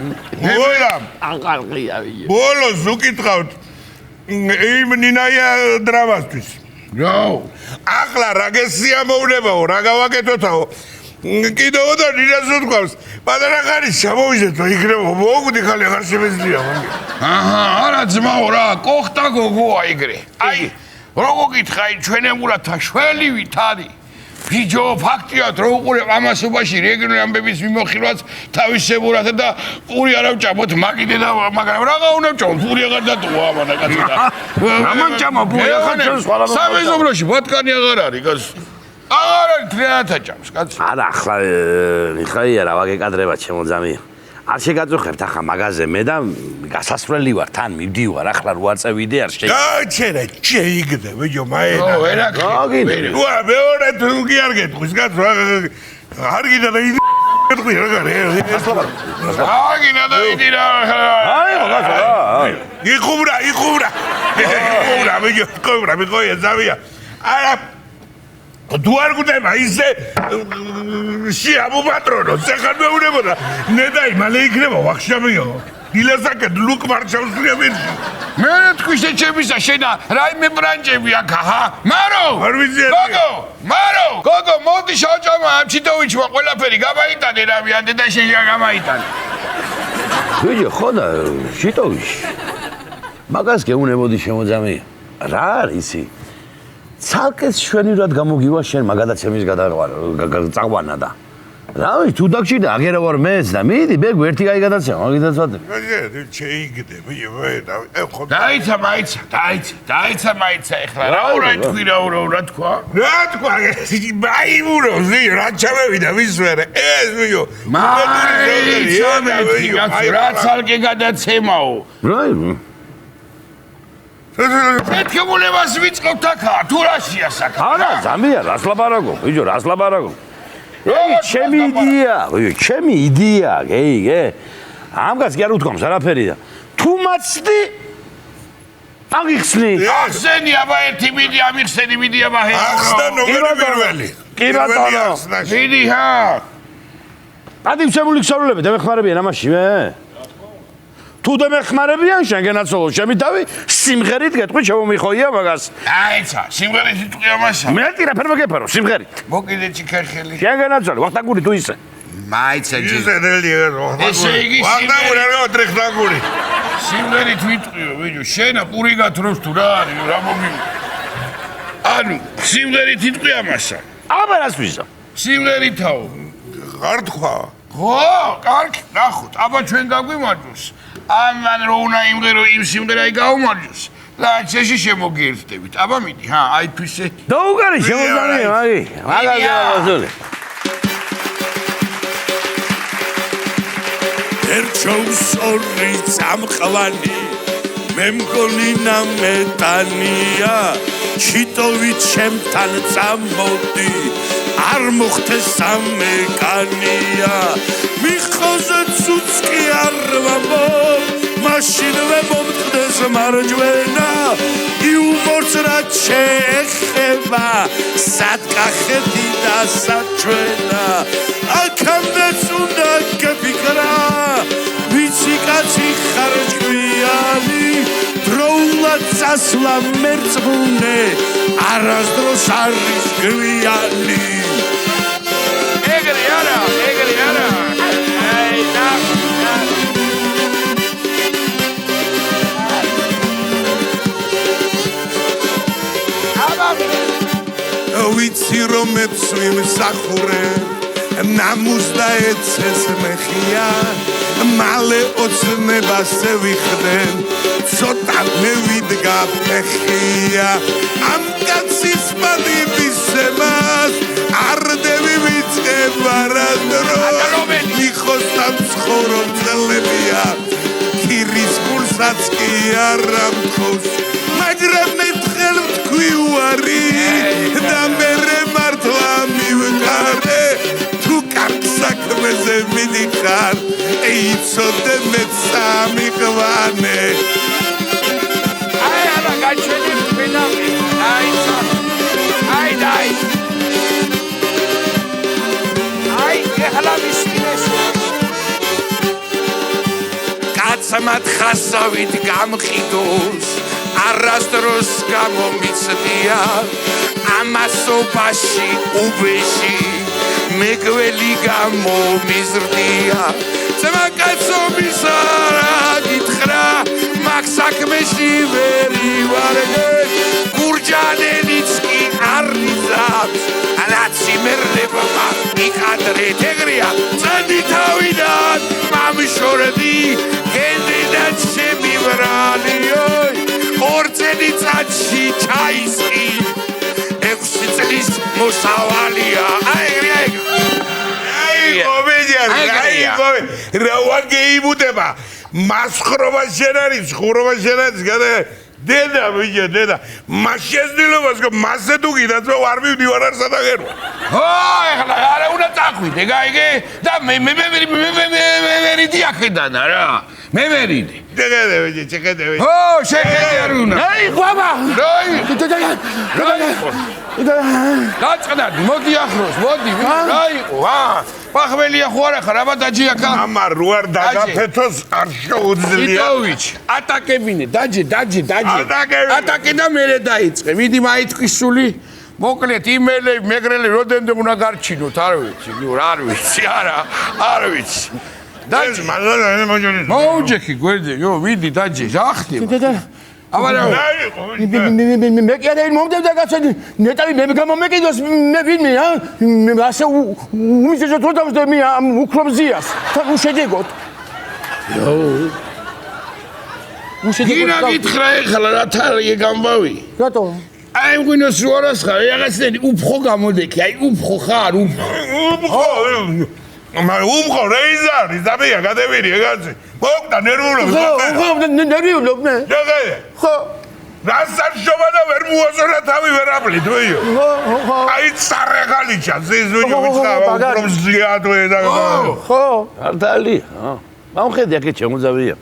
Speaker 2: ვოლამ.
Speaker 10: აყალყია ვიე.
Speaker 2: ბოლოს უკითხავთ იმ ნინაია დრამასთვის.
Speaker 1: რაო?
Speaker 2: ახლა რა გესიამოვნებაო, რა გავაკეთოთაო? კიდევ და ნინას უთქვამს, პატარა ხანი ჩამოვიზეთო, იქნება მოგდი ხალი აღარ შემეძლია მაგ.
Speaker 1: არა ძმაო რა, კოხტა გოგოა იგრე. აი, როგორ გითხარი ჩვენებურათა შველივით არის. ბიჭო, ფაქტიათ რო უყურებ ამასობაში რეგიონული ამბების მიმოხილვაც თავისებურად და პური არ ავჭამოთ მაგიდე და მაგრამ რაღა უნდა ვჭამოთ, პური აღარ დატოვა ამანა კაცო და.
Speaker 10: ამან ჭამა პური ახლა ჩვენ სხვა რა.
Speaker 1: სამეზობლოში ბატკანი აღარ არის, კაცო. აღარ არის თრეათა ჭამს, კაცო.
Speaker 10: არა, ახლა მიხაია რა ვაგეკადრება შემოძამი. არ შეგაწუხებთ ახლა მაგაზე მე და გასასვლელი ვარ, თან მივდივარ, ახლა რო არ წევიდე არ შეიძლება.
Speaker 2: გაჩერე, შეიგდე, ბიჭო, მაენა.
Speaker 1: ო, ვერა.
Speaker 2: ვა, მეორე თუ კი არ გეტყვის, კაცო, არ გიდა და გეტყვი რა გარე.
Speaker 1: აგინა და იდი რა.
Speaker 10: აი, კაცო.
Speaker 2: იხუბრა, ბიჭო, იხუბრა, მიყოია ზავია. არა თუ არ გუდება ისე შეამო პატრონო, ზეხან მეუნებოდა. ნედაი მალე იქნება ვახშამიო. დილასაკეთ ლუკ მარჩავსია მერში.
Speaker 1: მე თქვი შეჩებისა შენა რაიმე ბრანჭები აქ აჰა. მარო!
Speaker 2: არ ვიცი.
Speaker 1: გოგო, მოდი შავჭამა ამ ჩიტოვიჩმა ყველაფერი გამაიტანე რა ვიანდე და შენ რა გამაიტანე.
Speaker 10: ბიჭო, ხო და შიტოვიჩ. მაგას გეუნებოდი შემოძამია. რა არის ისი? ცალკე შვენივრად გამოგივა შენ მაგადაცემის წაყვანა და. რავი, თუ დაგჭირდა აგერა ვარ მეც და მიდი ბეგ ერთი კაი გადაცემა, მაგითაც ვატებ.
Speaker 2: შეიგდები,
Speaker 1: დაიცა მაიცა ეხლა. რა რა თქვა?
Speaker 2: რა თქვა? მაიმუროს, რა ჩამევიდა ვის ვერე? ეს ვიო.
Speaker 1: რა ცალკე გადაცემაო.
Speaker 10: რაი?
Speaker 1: მეთქებულებას ვიწყობთ აქა, თუ რაშია საქმე?
Speaker 10: არა, ზამია, რას ლაპარაკობ? ბიჭო, რას ლაპარაკობ? ჩემი იდეა, გე. ამგაც კი არ უთქვამს არაფერი და თუ მაცდი აღიხსნი.
Speaker 1: ახსენი აბა ერთი მიდი ამიხსენი მიდი აბა ჰე.
Speaker 2: ახსნა ნომერი პირველი.
Speaker 10: კი ბატონო.
Speaker 1: მიდი ჰა.
Speaker 10: ადიმცემული ქსოვილები დამეხმარებიან ამაში მე? თუ დამეხმარებიან შენ გენაცოლო ჩემი თავი სიმღერით გეტყვი შემომიხოია მაგას.
Speaker 1: აიცა, სიმღერით იტყვი ამასა.
Speaker 10: მეტი რაფერ მოგეფარო სიმღერით.
Speaker 1: მოკიდე ჩიქერხელი.
Speaker 10: შენ გენაცოლო ვახტანგური თუ ისე.
Speaker 1: მაიცა ჯი.
Speaker 2: ესე იგი ვახტანგური რა ტრეხტანგური.
Speaker 1: სიმღერით ვიტყვიო, ვიჯო, შენა პური გათროს თუ რა არის, რა მოგი. ანუ სიმღერით იტყვი ამასა.
Speaker 10: აბა რას ვიზა?
Speaker 1: სიმღერითაო.
Speaker 2: არ თქვა.
Speaker 1: ხო, კარგი, ნახოთ. აბა ჩვენ გაგვიმარჯოს. ამან რო უნდა იმღერო იმ სიმღერაი გაუმარჯოს. ლანჩეში შემოგიერთდებით. აბა მიდი, ჰა, აი თვისე.
Speaker 10: დაუგარი შემოძამია, მაგი. მაგაზია ბაზოლი.
Speaker 2: ერჩოს ორი წამყვანი მე მგონი ნამეტანია ჩიტოვი ჩემთან წამოდი არ მოხდეს ამეკანია მიხოზე ცუცკი არ ვამბობ მაშინ ვემომწყდეს მარჯვენა იუმორს რაც შეეხება სადგახეთი და საჩვენა აქამდეც უნდა გეფიქრა ვიცი კაცი ხარჯვიანი დროულად წასვლა მერწმუნე არასდროს არის გვიანი ეგრე არა აი და ვიცი რომ მეცვი მსახურე ნამუს და ეცეს მეხია მალე ოცნებას ვიხდენ ცოტა მევიდგა ფეხია ამ კაცის მალიბისებას არდები ვიწყება რადრო მიხოსთან ცხოვრო წლებია ქირის გულსაც კი არ ამთხოვს მაგრამ მე თხელ ვთქვი უარი და მერე მართლა მივყარე თუ კარგ საქმეზე მიდიხარ იცოდე მე სამიყვანე აი არა გაჩვენი ფინალი აიცა აი ეხლა მისკინეს კაცმად ხასავით გამყიდოს არასდროს გამომიცდია ამასობაში უბეში მეგველი გამომიზრდია ძმაკაცობის არა გითხრა მაგ საქმეში ვერი ვარგე გურჯანელიც კი არ მიზავს ანაციმერდება მიკადრე თეგრია წადი თავიდან მამიშორდი გენდედა ჩემი ვრალიოი ორწენი წაჩი ჩაისყი 6 წლის მოსავალია აი რა ვაგეიბუდება მასხრობა შენ არის ხურობა შენ არის გადა დედა ვიჯა დედა მას შეძლებას მასე თუ კიდაც ვარ მივდივარ არ სადაღერო
Speaker 1: ხო ეხლა არა უნდა წახვიდე გაიგე და მე მერიდი აქედან რა მე მერიდი
Speaker 2: ჩეკედე ვიჯი ჩეკედე ვიჯი
Speaker 1: ხო შეკედე არ უნდა
Speaker 10: აი ყვაბა
Speaker 1: დაწყნადი მოდი ახლოს მოდი რა იყო პახველია ხო არა ხარ აბა დაჯიაკა
Speaker 2: ამა რო არ დაგაფეთოს არ შეუძლია
Speaker 1: იტოვიჩ ატაკებინე დაჯე ატაკე და მერე დაიწყე მიდი მაითქვის სული მოკლედ იმეილები მეგრელი როდენდე უნდა გარჩინოთ არ ვიცი არ ვიცი დაჯე მოუჯექი გვერდზე იო ვიდი დაჯე რა ხდება
Speaker 3: მე კი არა მომდევდა კაცო ნეტავი მე გამომეკიდოს მე ვინმე მე ასე უმისესო თუ დავსდე მე ამ უქრომზიას თან უშედეგოთ
Speaker 1: გინა გითხრა ეხლა რა თალია გამბავი
Speaker 3: რატო
Speaker 1: აი მგვინოს რო არას ხარ რაღაცნაირი უფხო გამოდექი აი უფხო ხარ
Speaker 2: უმხო რეიზარი ზაბია გადევირი ეგაცი მოკდა ნერვულობ
Speaker 3: ნერვიულობ მე ხო
Speaker 2: რასაშობა და ვერ მოასწორა თავი ვერაფლი თუიო აი წარეგალიჩა ზიზვინო ვიცხა უფრო ზიადვე და
Speaker 3: ხო
Speaker 10: არტალი მომხედი აქ შემოძავია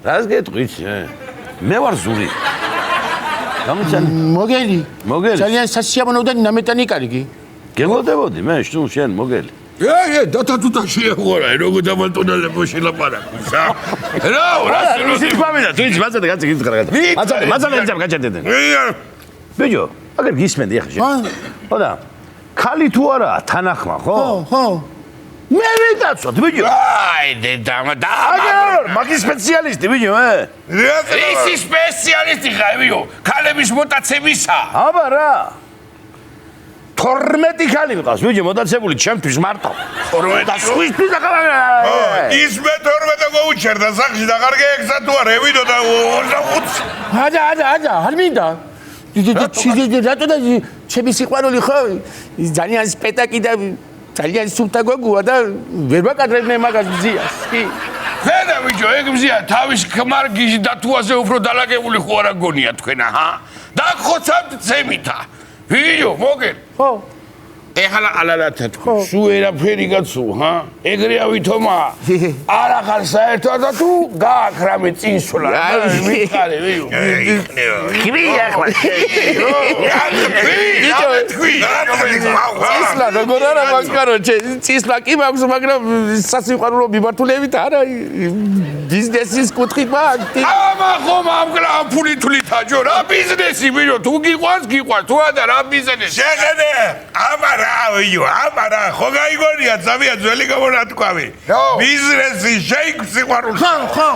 Speaker 10: რას გეტყვით მე ვარ ზური
Speaker 3: მოგელი ძალიან სასიამოვნო და ნამეტანი კარგი
Speaker 10: გელოდებოდი მე შენ მოგელი
Speaker 1: დათათუთა შეახურა როგორ დამალტონალებო შელაპარაკოს რა
Speaker 10: სიყვამედა თუ იცი მაცადე კაცი გითხრა მაცადე გაჭედე ბიჭო აგერ გისმენდი ახლა შენ ხოდა ხალი თუ არა თანახმა ხო მე ვიტაცოთ ბიჭო
Speaker 1: აი დედამა და
Speaker 10: მაგის სპეციალისტი ბიჭო
Speaker 1: ისი სპეციალისტი ხარ ბიჭო ქალების მოტაცებისა
Speaker 10: აბა რა 12 ხალი ვიყავს ბიჭო მოტაცებული ჩემთვის მარტო 12 და სხვისთვის და
Speaker 2: ის მე 12 გოუჩერდა სახში და კარგი ექსა თუ არა ევიდო და 25
Speaker 3: აჯა არ მინდა რატო და ჩემი სიყვარული ხო ძალიან სპექტაკლი და ძალიან სუფთა გოგოა და ვერ ვაკადრებნე მაგას მზიას კი
Speaker 1: ხედა ბიჭო ეგ მზია თავის ქმარ გიჟი დათუაზე უფრო დალაგებული ხო არა გონია თქვენ აჰა და ხოცავთ ცემითა ბიჭო მოგენ
Speaker 3: ხო
Speaker 1: ეხლა ალალათა თუ სულ ერაფერი გაცო ჰა ეგრე ავითომა არა ხარ საერთოდ და თუ გააქ რამე წინსვლა მითხარე ბიჭო
Speaker 10: ხრი ახლა
Speaker 3: წისლა როგორ არა მაქვს კაროჩე წისლა კი მაქვს მაგრამ სასიყვარულო მიმართულებით არა ბიზნესის კუთხით მაქვს
Speaker 1: ამა ხომ ამგლა ფული თuliთა ჯო რა ბიზნესი ბიჭო თუ გიყვარს თუ არა რა ბიზნესი
Speaker 2: შეხედე აბა აიო აბარა ხო გაიგონია ზავია ძველი გამონათქვამი ბიზნესი შეიქმს სიყვარულში
Speaker 3: ხო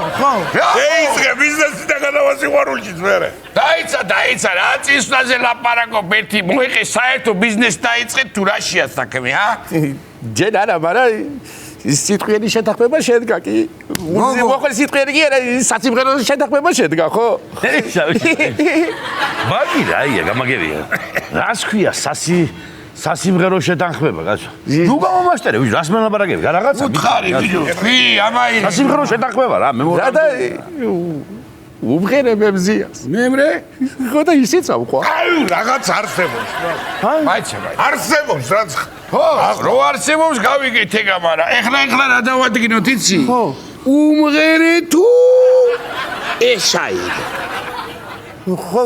Speaker 2: შეიძლება ბიზნესი და გადავასიყვარულში მერე
Speaker 1: დაიცა რა წისვლაზე ლაპარაკობ ერთი მოიყე საერთო ბიზნესი დაიწყეთ თუ რაშია საქმე
Speaker 3: ჯერ არა მაგრამ სიტყვიერი შეთანხმება შედგა კი მოხალ სიტყვიერი კი არა სასიმღერო შეთანხმება შედგა ხო
Speaker 10: მაგი რაია გამაგებია რას ქვია სასიმღერო შეთანხმება კაცო ნუ გამომაშტერე ვიჟ რას მელაპარაკები რაღაცა
Speaker 1: უთხარი ვიჯო კი ამაი
Speaker 10: სასიმღერო შეთანხმება რა მე
Speaker 3: რა და უმღერებ მზიას
Speaker 1: მემრე
Speaker 3: ხო და ისიც ამხო
Speaker 2: აი რაღაც არსებობს
Speaker 1: მაიცა
Speaker 2: არსებობს რაც
Speaker 1: ხო რო არსებობს გავიგეთ ეგ ამარა ეხლა რა დავადგინოთ იცი ხო უმღერე თუ ეშაირე
Speaker 3: ხო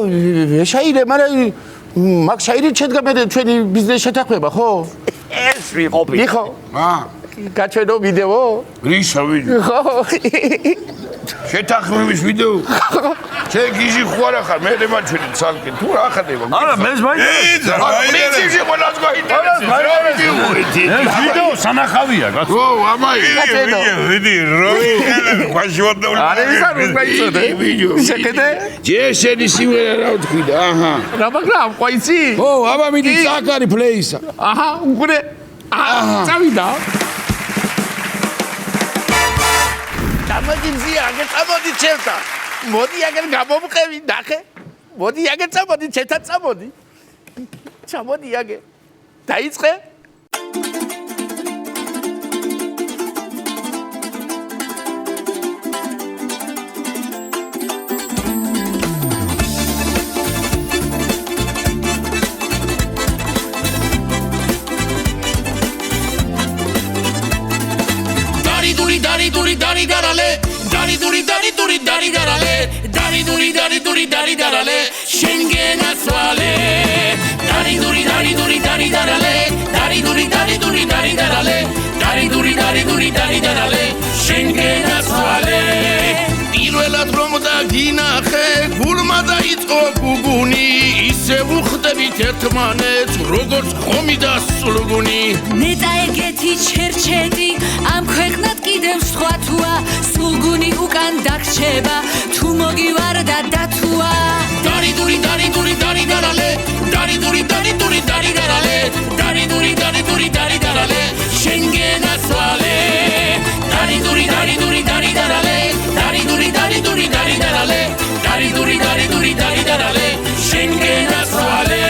Speaker 3: ეშაირე მაგრამ მაგ შაირი შედგა მე ჩვენი ბიზნეს შეთანხმება ხო
Speaker 10: ეს ვიყოფი
Speaker 3: ხო გაჩვენო ვიდეო
Speaker 1: რისა ვიდეო
Speaker 3: ხო
Speaker 1: შეთანხმების ვიდეო შენ გიჟი ხوارა ხარ მე დამაჩვენე ცალკე თუ რა ხდება
Speaker 10: არა მე
Speaker 1: მაინტერესებს ეს ყველას გაინტერესებს
Speaker 10: ეს ვიდეო სანახავია კაცო
Speaker 1: ო ამაი
Speaker 2: ვიდი რო ხაშვატა
Speaker 3: არა ის არ უყაიცოდე შეხედე
Speaker 1: ჯერ შენი სიმღერა რა ვთქვი და აჰა
Speaker 3: რა მაგრამ ყოიცი
Speaker 1: ო აბა მიდი წაკარი პლეისა
Speaker 3: აჰა უყურე წავიდა გამოდიძია აგერ წამოდი ჩემთან მოდი აგერ გამომყევი ნახე მოდი აგერ წამოდი ჩემთან წამოდი ჩამოდი აგერ დაიწყე
Speaker 11: dari darale Schengen aswale dari duri darale Schengen aswale პირველად რომ დაგინახე გულმა დაიწყო გუგუნი ისე ვუხდებით ერთმანეთს როგორც ხომი და სულგუნი
Speaker 9: ნეტა ეგეთი ჩერჩეტი ამ ქვეყნად კიდევ სხვა თუა სულგუნი უკან დაგრჩება თუ მოგივარდა და თქვა
Speaker 11: Dari duri dari duri dari darale Dari duri dari duri dari darale Dari duri dari duri dari darale Shengena swale Dari duri dari duri dari darale Dari duri dari duri dari darale Dari duri dari duri dari darale Shengena swale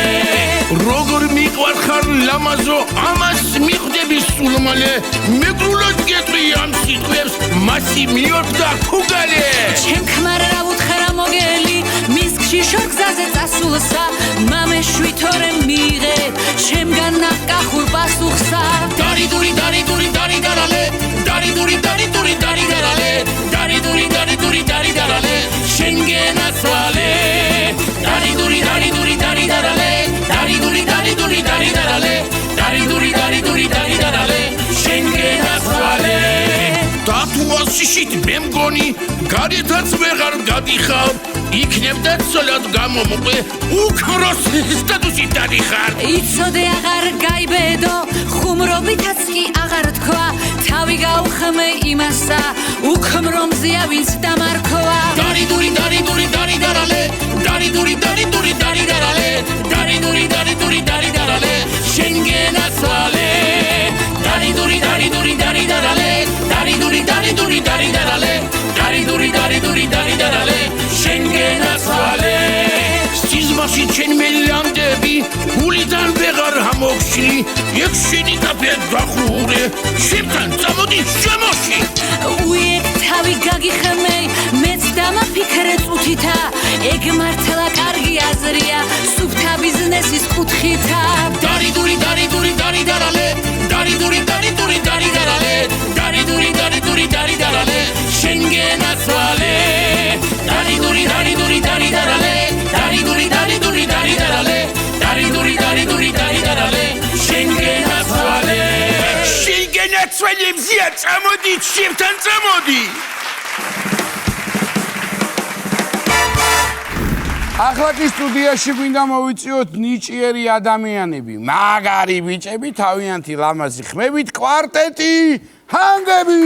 Speaker 11: Rogor miqvarxar lamazo amas miqdები სულ მალე მეგრულად გეტყვი ამ სიტყვებს მასი მიორდა ქუგალე
Speaker 9: ჩემ ქმარ რა უთხრა მოგელი მის ქშიშორ გზაზე წასულსა მამეშვი თორე მიიღე ჩემგან ნაკახურ პასუხსა
Speaker 11: Dari duri dari duri dari darale Dari duri dari duri dari darale Dari duri dari duri dari darale Shengena swale Dari duri dari duri dari darale Dari duri dari duri dari darale Dari duri dari duri dari darale Shengena swale Დათუასიშით მე მგონი გარეთაც ვეღარ გადიხარ იქნებდა ცოლად გამომყვე უქროს სტატუსით დადიხარ
Speaker 9: იცოდე აღარ გაიბედო ხუმრობითაც კი აღარ თქვა თავი გაუხმე იმასა უქმრომზეა ვინც დამარქვა
Speaker 11: Dari duri dari duri dari darale Dari duri dari duri dari darale Dari duri dari duri dari darale Shengena swale Dari duri dari duri dari darale Dari duri dari duri dari darale Dari duri dari duri dari darale Shengena swale Sizmashi chen meliandები გულიდან ვეღარ ამოგშლი ეგ შენი დაფე დახურე შებთან წამოდი შემოში
Speaker 9: უიეთ თავი გაგიხმე მეც დამაფიქრე წუთითა ეგ მართლა კარგი აზრია სუფთა ბიზნესის კუთხითა
Speaker 11: Dari duri dari duri dari darale Dari duri dari duri dari darale Dari duri dari duri dari darale Shengena swale Dari duri dari duri dari darale Dari duri dari duri dari darale Dari duri dari duri dari darale Shengena swale Shengena swale mzia წამოდი შებთან წამოდი
Speaker 1: ახლა კი სტუდიაში გვინდა მოვიწიოთ ნიჭიერი ადამიანები, მაგარი ბიჭები, თავიანთი ლამაზი ხმებით, კვარტეტი ჰანგები.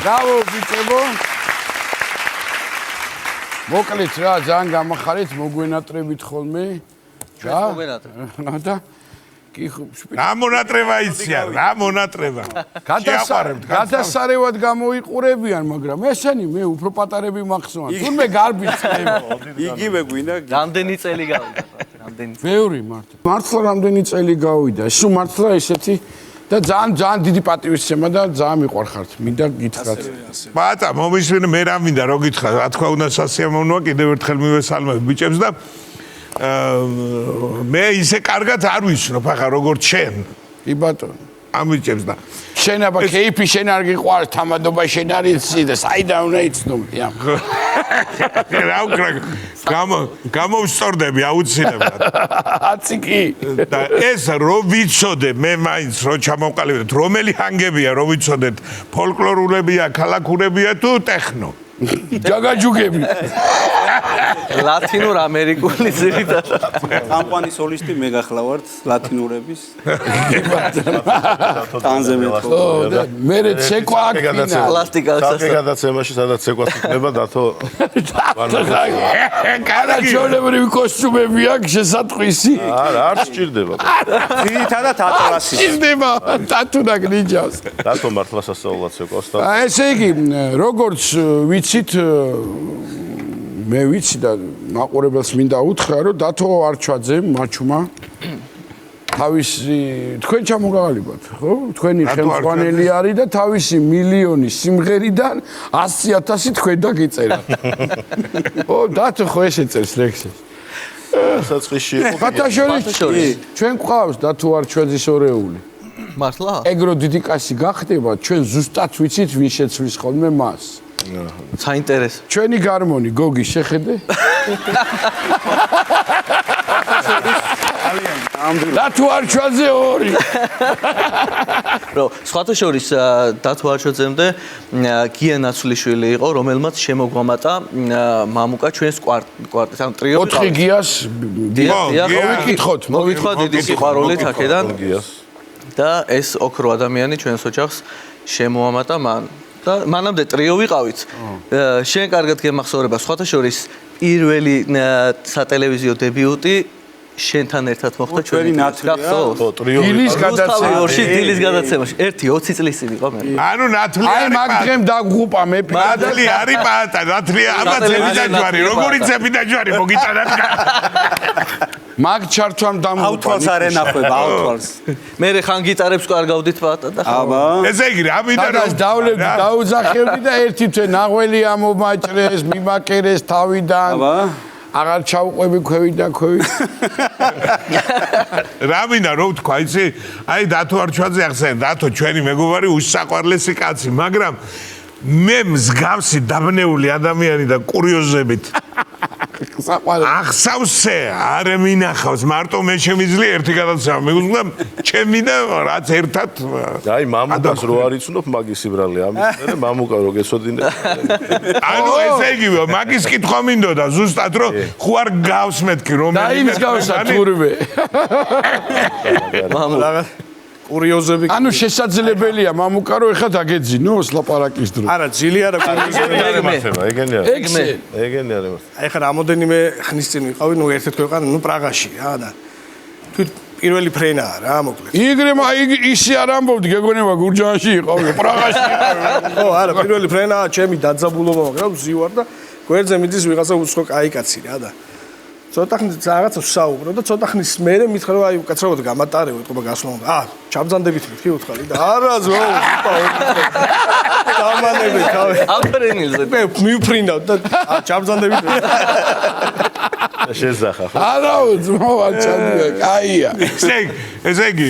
Speaker 1: Bravo, ბიჭებო. მოკლედ რა, ძალიან გამახარეთ, მოგვენატრებით ხოლმე. რა? მოგვენატრებ. და კი
Speaker 2: რა მონატრება იციან, რა მონატრება.
Speaker 1: გადასარევად გამოიყურებიან, მაგრამ ესენი მე უფრო პატარები მახსოვან. თუნმე გარბიცხდება.
Speaker 12: იგივე გვინდა.
Speaker 13: რამდენი წელი გავიდა? რამდენი?
Speaker 1: ბევრი მართლა. მართლა რამდენი წელი გავიდა. სულ მართლა ესეთი და ძალიან დიდი პატივისცემა და ძალიან მიყვარხართ. მინდა გითხრათ.
Speaker 2: ბატა, მომისმინე მე რა მინდა რო გითხრა, რა თქმა უნდა სასიამოვნოა კიდევ ერთხელ მივესალმებ ბიჭებს და მე ისე კარგად არ ვიცნობ ახლა როგორც შენ.
Speaker 1: კი ბატონო.
Speaker 2: ამიჭებს და
Speaker 1: შენ აბა кейფი შენ არ გიყვარს თამადობა შენ არ იცი და საიდან უნდა იცნობდი ამ
Speaker 2: რა უკრა გამოვსწორდები აუცილებლად
Speaker 1: აცი კი
Speaker 2: და ეს რო ვიცოდე მე მაინც რო ჩამოვყალიბდეთ რომელი ჰანგებია რო ვიცოდეთ ფოლკლორულებია ქალაქურებია თუ ტექნო
Speaker 1: ჯაგაჯუგები
Speaker 13: ლათინურ ამერიკული ძირითადად
Speaker 12: კამპანი სოლისტი მე გახლავართ ლათინურების ტანზე მეტყო
Speaker 1: მე ცეკვა აქ
Speaker 13: პლასტიკალსა
Speaker 14: გადაცემაში სადაც ცეკვას იქნება დათო
Speaker 1: კარაჩოლებრივი კოსტუმები აქვს შესატყვისი
Speaker 14: არ სჭირდება
Speaker 12: ძირითადად ატლასი
Speaker 1: სჭირდება დათუნა გნიჯავს
Speaker 14: დათო მართლა სასწაულად ცეკვას და
Speaker 1: ესე იგი როგორც ვიცით მე ვიცი და მაყურებელს მინდა უთხრა რომ დათო არჩვაძემ მაჩვმა თავისი თქვენ ჩამოგავალიბათ ხო თქვენი ხელმძღვანელი არის და თავისი მილიონი სიმღერიდან 100,000 თქვენ დაგიწერა ო დათო ხო ესე წერს ლექსებს
Speaker 14: საწყისში
Speaker 1: ფათაშორის ჩვენ გვყავს დათო არჩვაძის ორეული
Speaker 13: მართლა
Speaker 1: ეგრო დიდი კაცი გახდება ჩვენ ზუსტად ვიცით ვინ შეცვლის ხოლმე მას
Speaker 13: საინტერესო
Speaker 1: ჩვენი გარმონი გოგი შეხედე დათო არჩვაძე 2.
Speaker 13: რო სხვათა შორის დათო არჩვაძემდე გია ნაცვლიშვილი იყო, რომელმაც შემოგვამატა მამუკა ჩვენს კვარტეტს, ანუ ტრიო.
Speaker 1: 4 გიას მოვიკითხოთ,
Speaker 13: მოვითხოთ დიდი სიყვარულით აქედან. და ეს ოქრო ადამიანი ჩვენს ოჯახს შემოამატა მან. და მანამდე ტრიო ვიყავით. შენ კარგად გემახსოვრება სხვათა შორის პირველი სატელევიზიო დებიუტი შენთან ერთად მოხდა ჩვენი ნათლია.
Speaker 1: დილის გადაცემაში.
Speaker 13: დილის გადაცემაში. 1-20 წლის წინ იყო მე.
Speaker 2: ანუ ნათლია.
Speaker 1: აი მაგ დღემ დაგუყა მე.
Speaker 2: ნათლია არის პატა, ნათლია ამა ზებიდაჯვარი, როგორი ზებიდაჯვარი მოგიტანათ.
Speaker 1: მაგ ჩართვამ დამუყა.
Speaker 12: აუთვალს არ ენახება, აუთვალს.
Speaker 13: მე ხან გიტარებს კარგავდით პატა და
Speaker 2: აბა. ესე იგი, ამიტომ
Speaker 1: დაუძახებდი და ერთი თვე ნაღველი ამომაჭრეს, მიმაკერეს თავიდან.
Speaker 12: აბა.
Speaker 1: აღარ ჩავყვები ქვევიდან.
Speaker 2: რა მინდა რო ვთქვა, იცი? აი დათო არჩვაძე ახსენე, დათო ჩვენი მეგობარი უსაყვარლესი კაცი, მაგრამ მე მსგავსი დაბნეული ადამიანი და კურიოზებით ახსავსე არ მინახავს, მარტო მე შემიძლია ერთი გადაცემა მეგობრებო, ჩემი და რაც ერთად
Speaker 14: აი მამუკას რო არ იცნობ მაგის იბრალე, ამის მერე მამუკა რო გეცოდინე.
Speaker 2: ანუ ესე იგივე, მაგის კითხვა მინდოდა ზუსტად რომ ხო არ გავს მეთქი რომ
Speaker 1: და იმის გავსა თურმე.
Speaker 12: მამუკა კურიოზები.
Speaker 1: ანუ შესაძლებელია მამუკა რო ეხა დაგეძინოს ლაპარაკის დროს.
Speaker 12: არა, ძილი არა კურიოზები.
Speaker 14: ეგენია. ეგენია.
Speaker 12: აი ხა რამოდენიმე ხნის წინ ვიყავი, ნუ ერთ-ერთ ქვეყანა, ნუ პრაღაში რა და თვით პირველი ფრენაა რა, მოკლედ.
Speaker 1: იგრემა ისე არ ამბობდი, გეგონება გურჯაანში იყავი, პრაღაში იყავი.
Speaker 12: ხო, არა, პირველი ფრენაა, ჩემი დაძაბულობა, მაგრამ ვზივარ და გვერდზე მიდის ვიღაცა უცხო კაი კაცი რა და ცოტა ხნის რაღაცა ვსაუბრო და ცოტა ხნის მერე მითხრა რომ აი უკაცრავად გამატარევ ეთქობა გასვლა უნდა. ჩაბზანდებით მეთქი უთხარი და არა ზო დამანები თავი.
Speaker 13: აფრენილზე.
Speaker 12: მე მივფრინავ და ჩაბზანდებით.
Speaker 14: შეზახა ხო?
Speaker 1: არა უძმოვა ჩადია, კაია.
Speaker 2: ესე იგი,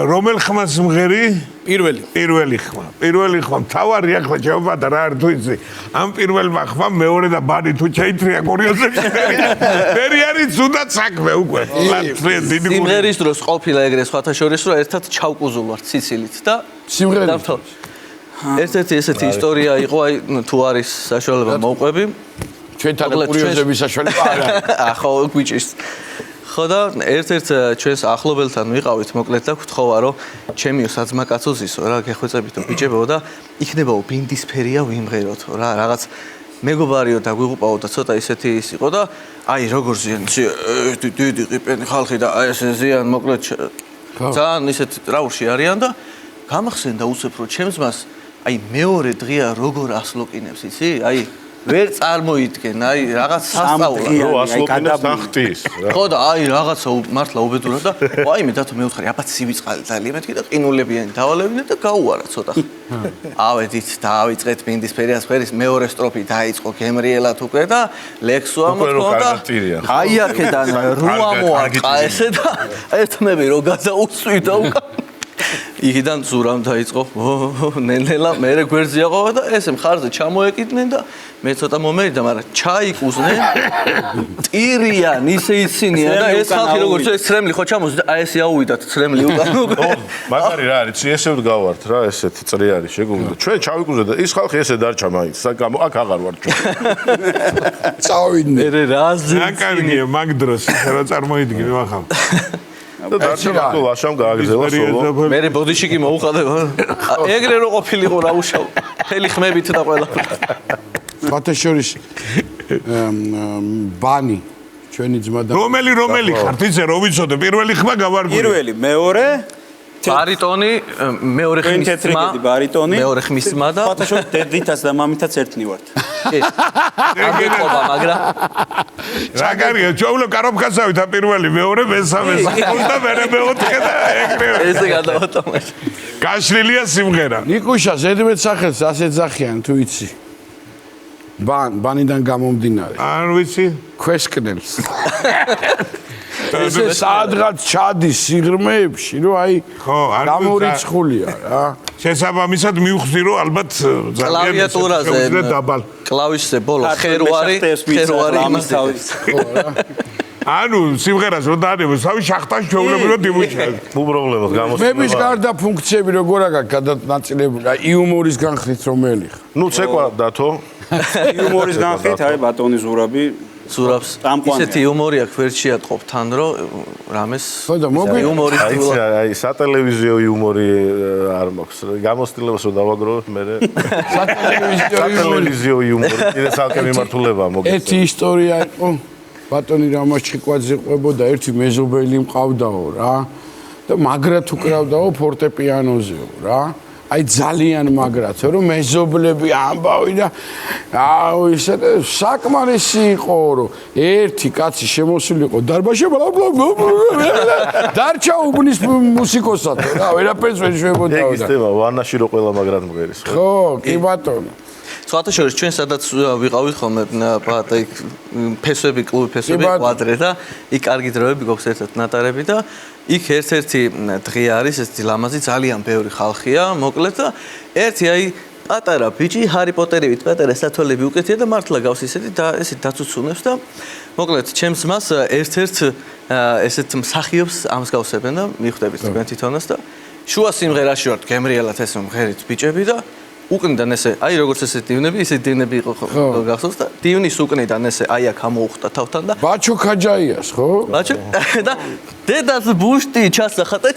Speaker 2: რომელ ხმას მღერი?
Speaker 12: პირველი
Speaker 2: ხმა. პირველი ხმა. თავარი ახლა შეუბადა რა არ თუ იცი. ამ პირველმა ხმამ მეორე და ბანი თუ ჩაითრია კურიოზები. მერი არის ზუდად საქმე უკვე.
Speaker 13: სიმღერის დროს ყოფილა ეგრე სხვათა შორის რომ ერთად ჩავკუზულ ვართ სიცილით და
Speaker 1: სიმღერით.
Speaker 13: ერთ-ერთი ესეთი ისტორია იყო, აი თუ არის საშუალება მოვყვები.
Speaker 1: ჩვენთან კურიოზების საშუალება არა.
Speaker 13: ახო გვიჭირს. ხო და ერთ-ერთ ჩვენს ახლობელთან ვიყავით მოკლედ და გთხოვა რომ ჩემიო საძმაკაცო ზისო რა გეხვეწებითო ბიჭებო და იქნებაო ბინდისფერია ვიმღეროთ რა რაღაც მეგობარიო და გვიღუპაო და ცოტა ისეთი ის იყო და აი როგორ ზიან დიდი ყიპენი ხალხი და აი ესე ზიან მოკლედ ძალიან ისეთ ტრაურში არიან და გამახსენდა უცებ რომ ჩემს მას აი მეორე დღეა როგორ ასლოკინებს იცი აი ვერ წარმოიდგენ, აი რაღაც სასწაულად
Speaker 14: რო ასლოკინებს ახტის.
Speaker 13: ხო და აი რაღაცა მართლა უბედურად და აი მე დათო მე ვთხარი, აბა ცივიწყალი ძალიან მეთქი და ყინულებიანი დავალებინე და გაუარა ცოტა. ავედით დავიწყეთ ბინდისფერი ასფერის მეორე სტროფი დაიწყო გემრიელად უკვე და ლექსუა მოხდა. აი აქედან რუა მოარტყა ესე და ერთმები რო გადაუსვიდა უკვე. იქიდან ზურამ დაიწყო. ნენელა მე გვერდზე აყვა და ესე მხარზე ჩამოეკიდნენ და მე ცოტა მომერიდა, მაგრამ ჩაიკუზნენ. ტირიან ისე იცინია და ეს ხალხი როგორც ეს ცრემლი ხო ჩამოზე და აი ესე აუვიდათ ცრემლი უკან უკვე.
Speaker 14: მაგარი რა არის, ესე ვდგავართ რა, ესეთი წრიარი შეგუგდა. ჩვენ ჩავიკუზეთ და ის ხალხი ესე დარჩა მაინც. საკამო აქ აღარ ვარ ჩვენ.
Speaker 1: წავიდნენ.
Speaker 13: მე რაზე
Speaker 2: აკარგია მაგ დროს რა წარმოიდგინე ახლა.
Speaker 14: და დარჩა მარტო ლაშამ გააგზავნა სოლო.
Speaker 13: მე ბოდიშიკი მოუხადება. ეგრე რო ყოფილიყო რა უშავ. მთელი ხმებით და ყველა.
Speaker 1: სხვათა შორის ბანი ჩვენი ძმა და
Speaker 2: რომელი ხართ იცი რო ვიცოდე პირველი ხმა გავარგვი.
Speaker 12: პირველი, მეორე
Speaker 13: ბარიტონი, მეორე ხმის ძმა,
Speaker 12: ბარიტონი,
Speaker 13: მეორე ხმის ძმა და
Speaker 12: სხვათა შორის დედითაც და მამითაც ერთნი ვართ.
Speaker 13: აგეთობა, მაგრამ
Speaker 2: რა კარგია, ჩვეულო კარობკაცავით ა პირველი, მეორე, მესამე, და მერე მეოთხე და ეგრევე.
Speaker 13: ესე გადავატომაშ.
Speaker 2: გაშლილია სიმღერა.
Speaker 1: ნიკუშა ზედმეტ სახელს ასე ძახიან თუ იცი. ბანიდან გამომდინარე.
Speaker 2: არ ვიცი.
Speaker 1: ქვესკნელს. ესე სადღაც ჩადის სიღრმეებში, რომ აი გამორიცხულია რა.
Speaker 2: შესაბამისად მივხვდი რომ ალბათ
Speaker 13: კლავიატურაზე კლავიშზე ბოლო ხერვარი იმას თავის.
Speaker 2: ანუ სიმღერას რო დაანებო, სამი შახტაში ჩვეულებრივად დიმუშავებ.
Speaker 14: უბრალოდ
Speaker 1: მების გარდა ფუნქციები როგორ აქვს გადანაწილებული? იუმორის განხრით რომელი ხარ?
Speaker 14: ნუ ცეკვა დათო.
Speaker 15: იუმორის განხრით არის ბატონი ზურაბი.
Speaker 13: ზურაბს ისეთი იუმორი აქვს ვერ შეატყობ თან რომ რამეს
Speaker 14: იუმორი აი სატელევიზიო იუმორი არ მაქვს გამოსtildeებას რომ დავაგროვებ მე სატელევიზიო იუმორი კიდე ცალკე მიმართულება მოგეცე
Speaker 1: ერთი ისტორია იყო ბატონი რამაზ ჩიკვაძე ყვებოდა ერთი მეზობელი მყავდაო რა და მაგრად უკრავდაო ფორტეპიანოზეო რა აი ძალიან მაგრათო რომ მეზობლები ამბავი და აუ ისე საკმარისი იყო რომ ერთი კაცი შემოსულიყო დარბაზში დარჩა უბნის მუსიკოსად რა ვერაფერს ვერ შვებოდაო
Speaker 14: და ეგ ისევა ვანაში რო ყველა მაგრად მღერის
Speaker 1: ხო კი ბატონო
Speaker 13: სხვათა შორის ჩვენ სადაც ვიყავით ხოლმე პატა იქ ფესვები კლუბი ფესვები კვადრე და იქ კარგი დროები გვაქვს ერთად ნატარები და იქ ერთ-ერთი დღე არის ესეთი ლამაზი ძალიან ბევრი ხალხია მოკლედ და ერთი აი პატარა ბიჭი ჰარი პოტერივით პატარა სათვალები უკეთია და მართლა გავს ისეთი და ესეთ დაცუცუნებს და მოკლედ ჩემს მას ერთ-ერთ ესეთ მსახიობს ამსგავსებენ და მიხვდებით თქვენ თვითონაც და შუა სიმღერაში ვართ გემრიელად ეს მომღერით ბიჭები და უკნიდან ესე აი როგორც ესე დივნები ისე დივნები იყო გახსოვს და დივნის უკნიდან ესე აი აქ ამოუხდა თავთან და
Speaker 1: ბაჩო ქაჯაიას ხო
Speaker 13: ბაჩო და დედას ბუშტი ჩასახა და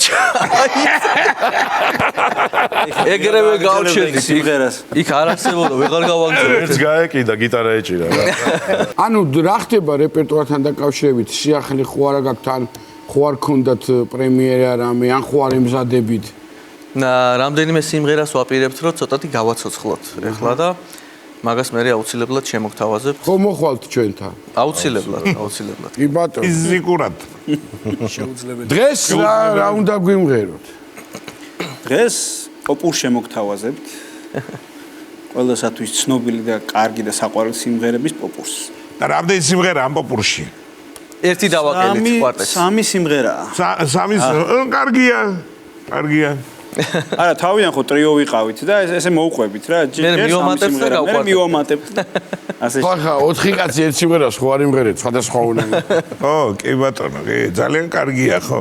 Speaker 13: ეგრევე გავჩერდი სიმღერას იქ არ არსებობდა ვეღარ გავაგზავნე
Speaker 14: ერთს გაეკიდა გიტარა ეჭირა რა
Speaker 1: ანუ რა ხდება რეპერტუართან დაკავშირებით სიახლე ხო არა გაქვთ თან ხო არ ქონდათ პრემიერა რამე ან ხო არ ემზადებით
Speaker 13: რამდენიმე სიმღერას ვაპირებთ, რომ ცოტათი გავაცოცხლოთ ეხლა და მაგას მე აუცილებლად შემოგთავაზებ.
Speaker 1: ხო მოხვალთ ჩვენთან.
Speaker 13: აუცილებლად.
Speaker 1: კი ბატონო.
Speaker 2: ფიზიკურად.
Speaker 12: შეუძლებელი.
Speaker 1: დღეს რა უნდა გვიმღეროთ?
Speaker 15: დღეს პოპურს შემოგთავაზებთ. ყველასათვის ცნობილი და კარგი და საყვარელი სიმღერების პოპურს.
Speaker 2: და რამდენი სიმღერა ამ პოპურში?
Speaker 13: ერთი დავაკელით კვარტეტს.
Speaker 15: სამი სიმღერაა.
Speaker 2: სამი კარგია. კარგია.
Speaker 15: არა, თავიდან ხო ტრიო ვიყავით და ესე მოუყვებით რა.
Speaker 13: მე მივამატებთ და გავყვარდეთ.
Speaker 15: მე მივამატებთ. ასე.
Speaker 1: ხა 4 კაცი ერთ სიმღერას ხო არ იმღერეთ სხვადასხვა უნარი.
Speaker 2: ხო, კი ბატონო, კი, ძალიან კარგია ხო.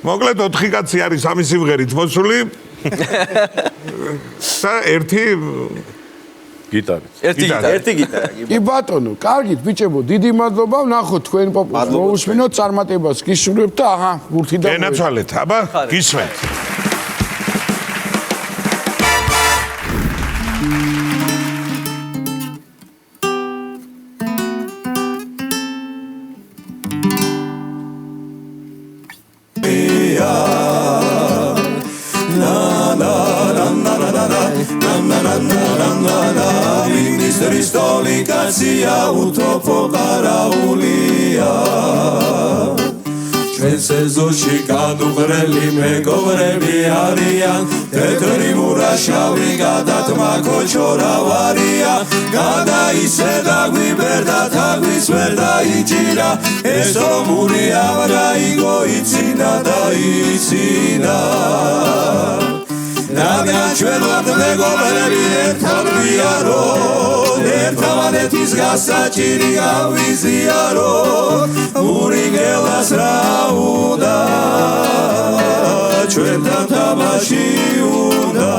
Speaker 2: მოკლედ 4 კაცი არის სამი სიმღერით მოსული. და ერთი
Speaker 14: გიტარი.
Speaker 15: ერთი გიტარა.
Speaker 1: კი ბატონო, კარგით ბიჭებო, დიდი მადლობა, ვნახოთ თქვენ პოპულს მოусმინოთ, წარმატებას გისურვებთ და აჰა, ბურთი და
Speaker 2: გენაცვალეთ, აბა, გისმენთ.
Speaker 11: Utopо qaraulia ჩვენ სეზონში გადუღრელი მეგობრები არიან თეთრი მურაშავი გადათმა ქოჩორა ვარია გადაისედა გვიბერდა თაგვის ვერ დაიჭირა ეს რომური ავრაიგო იცინდა და იცინდა რადგან ჩვენ ვართ მეგობრები ერთად ვიაროთ ერთმანეთის გასაჭირი ავიზიაროთ ურიგელას რა უნდა ჩვენთან თამაში უნდა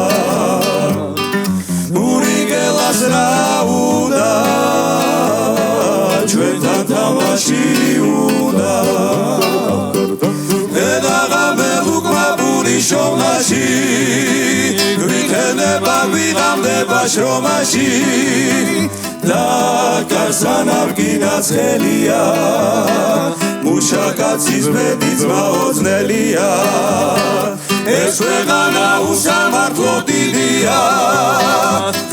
Speaker 11: ურიგელას რა უნდა ჩვენთან თამაში უნდა შომაში გვიხდება ვიღამდება შრომაში და კარსანავგინაც ხელია მუშაკაცის ბედი ძმაოძნელია ეს ქვეყანა უსამართლო დიდია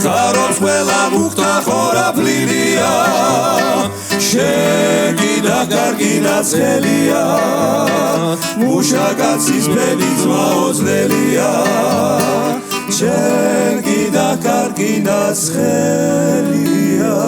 Speaker 11: ხარობს ყველა მუხთა ხორაფლილია შეგიდა კარგინაც ხელია მუშაკაცის ბედი ძმაოძნელია შეგიდა კარგინაც ხელია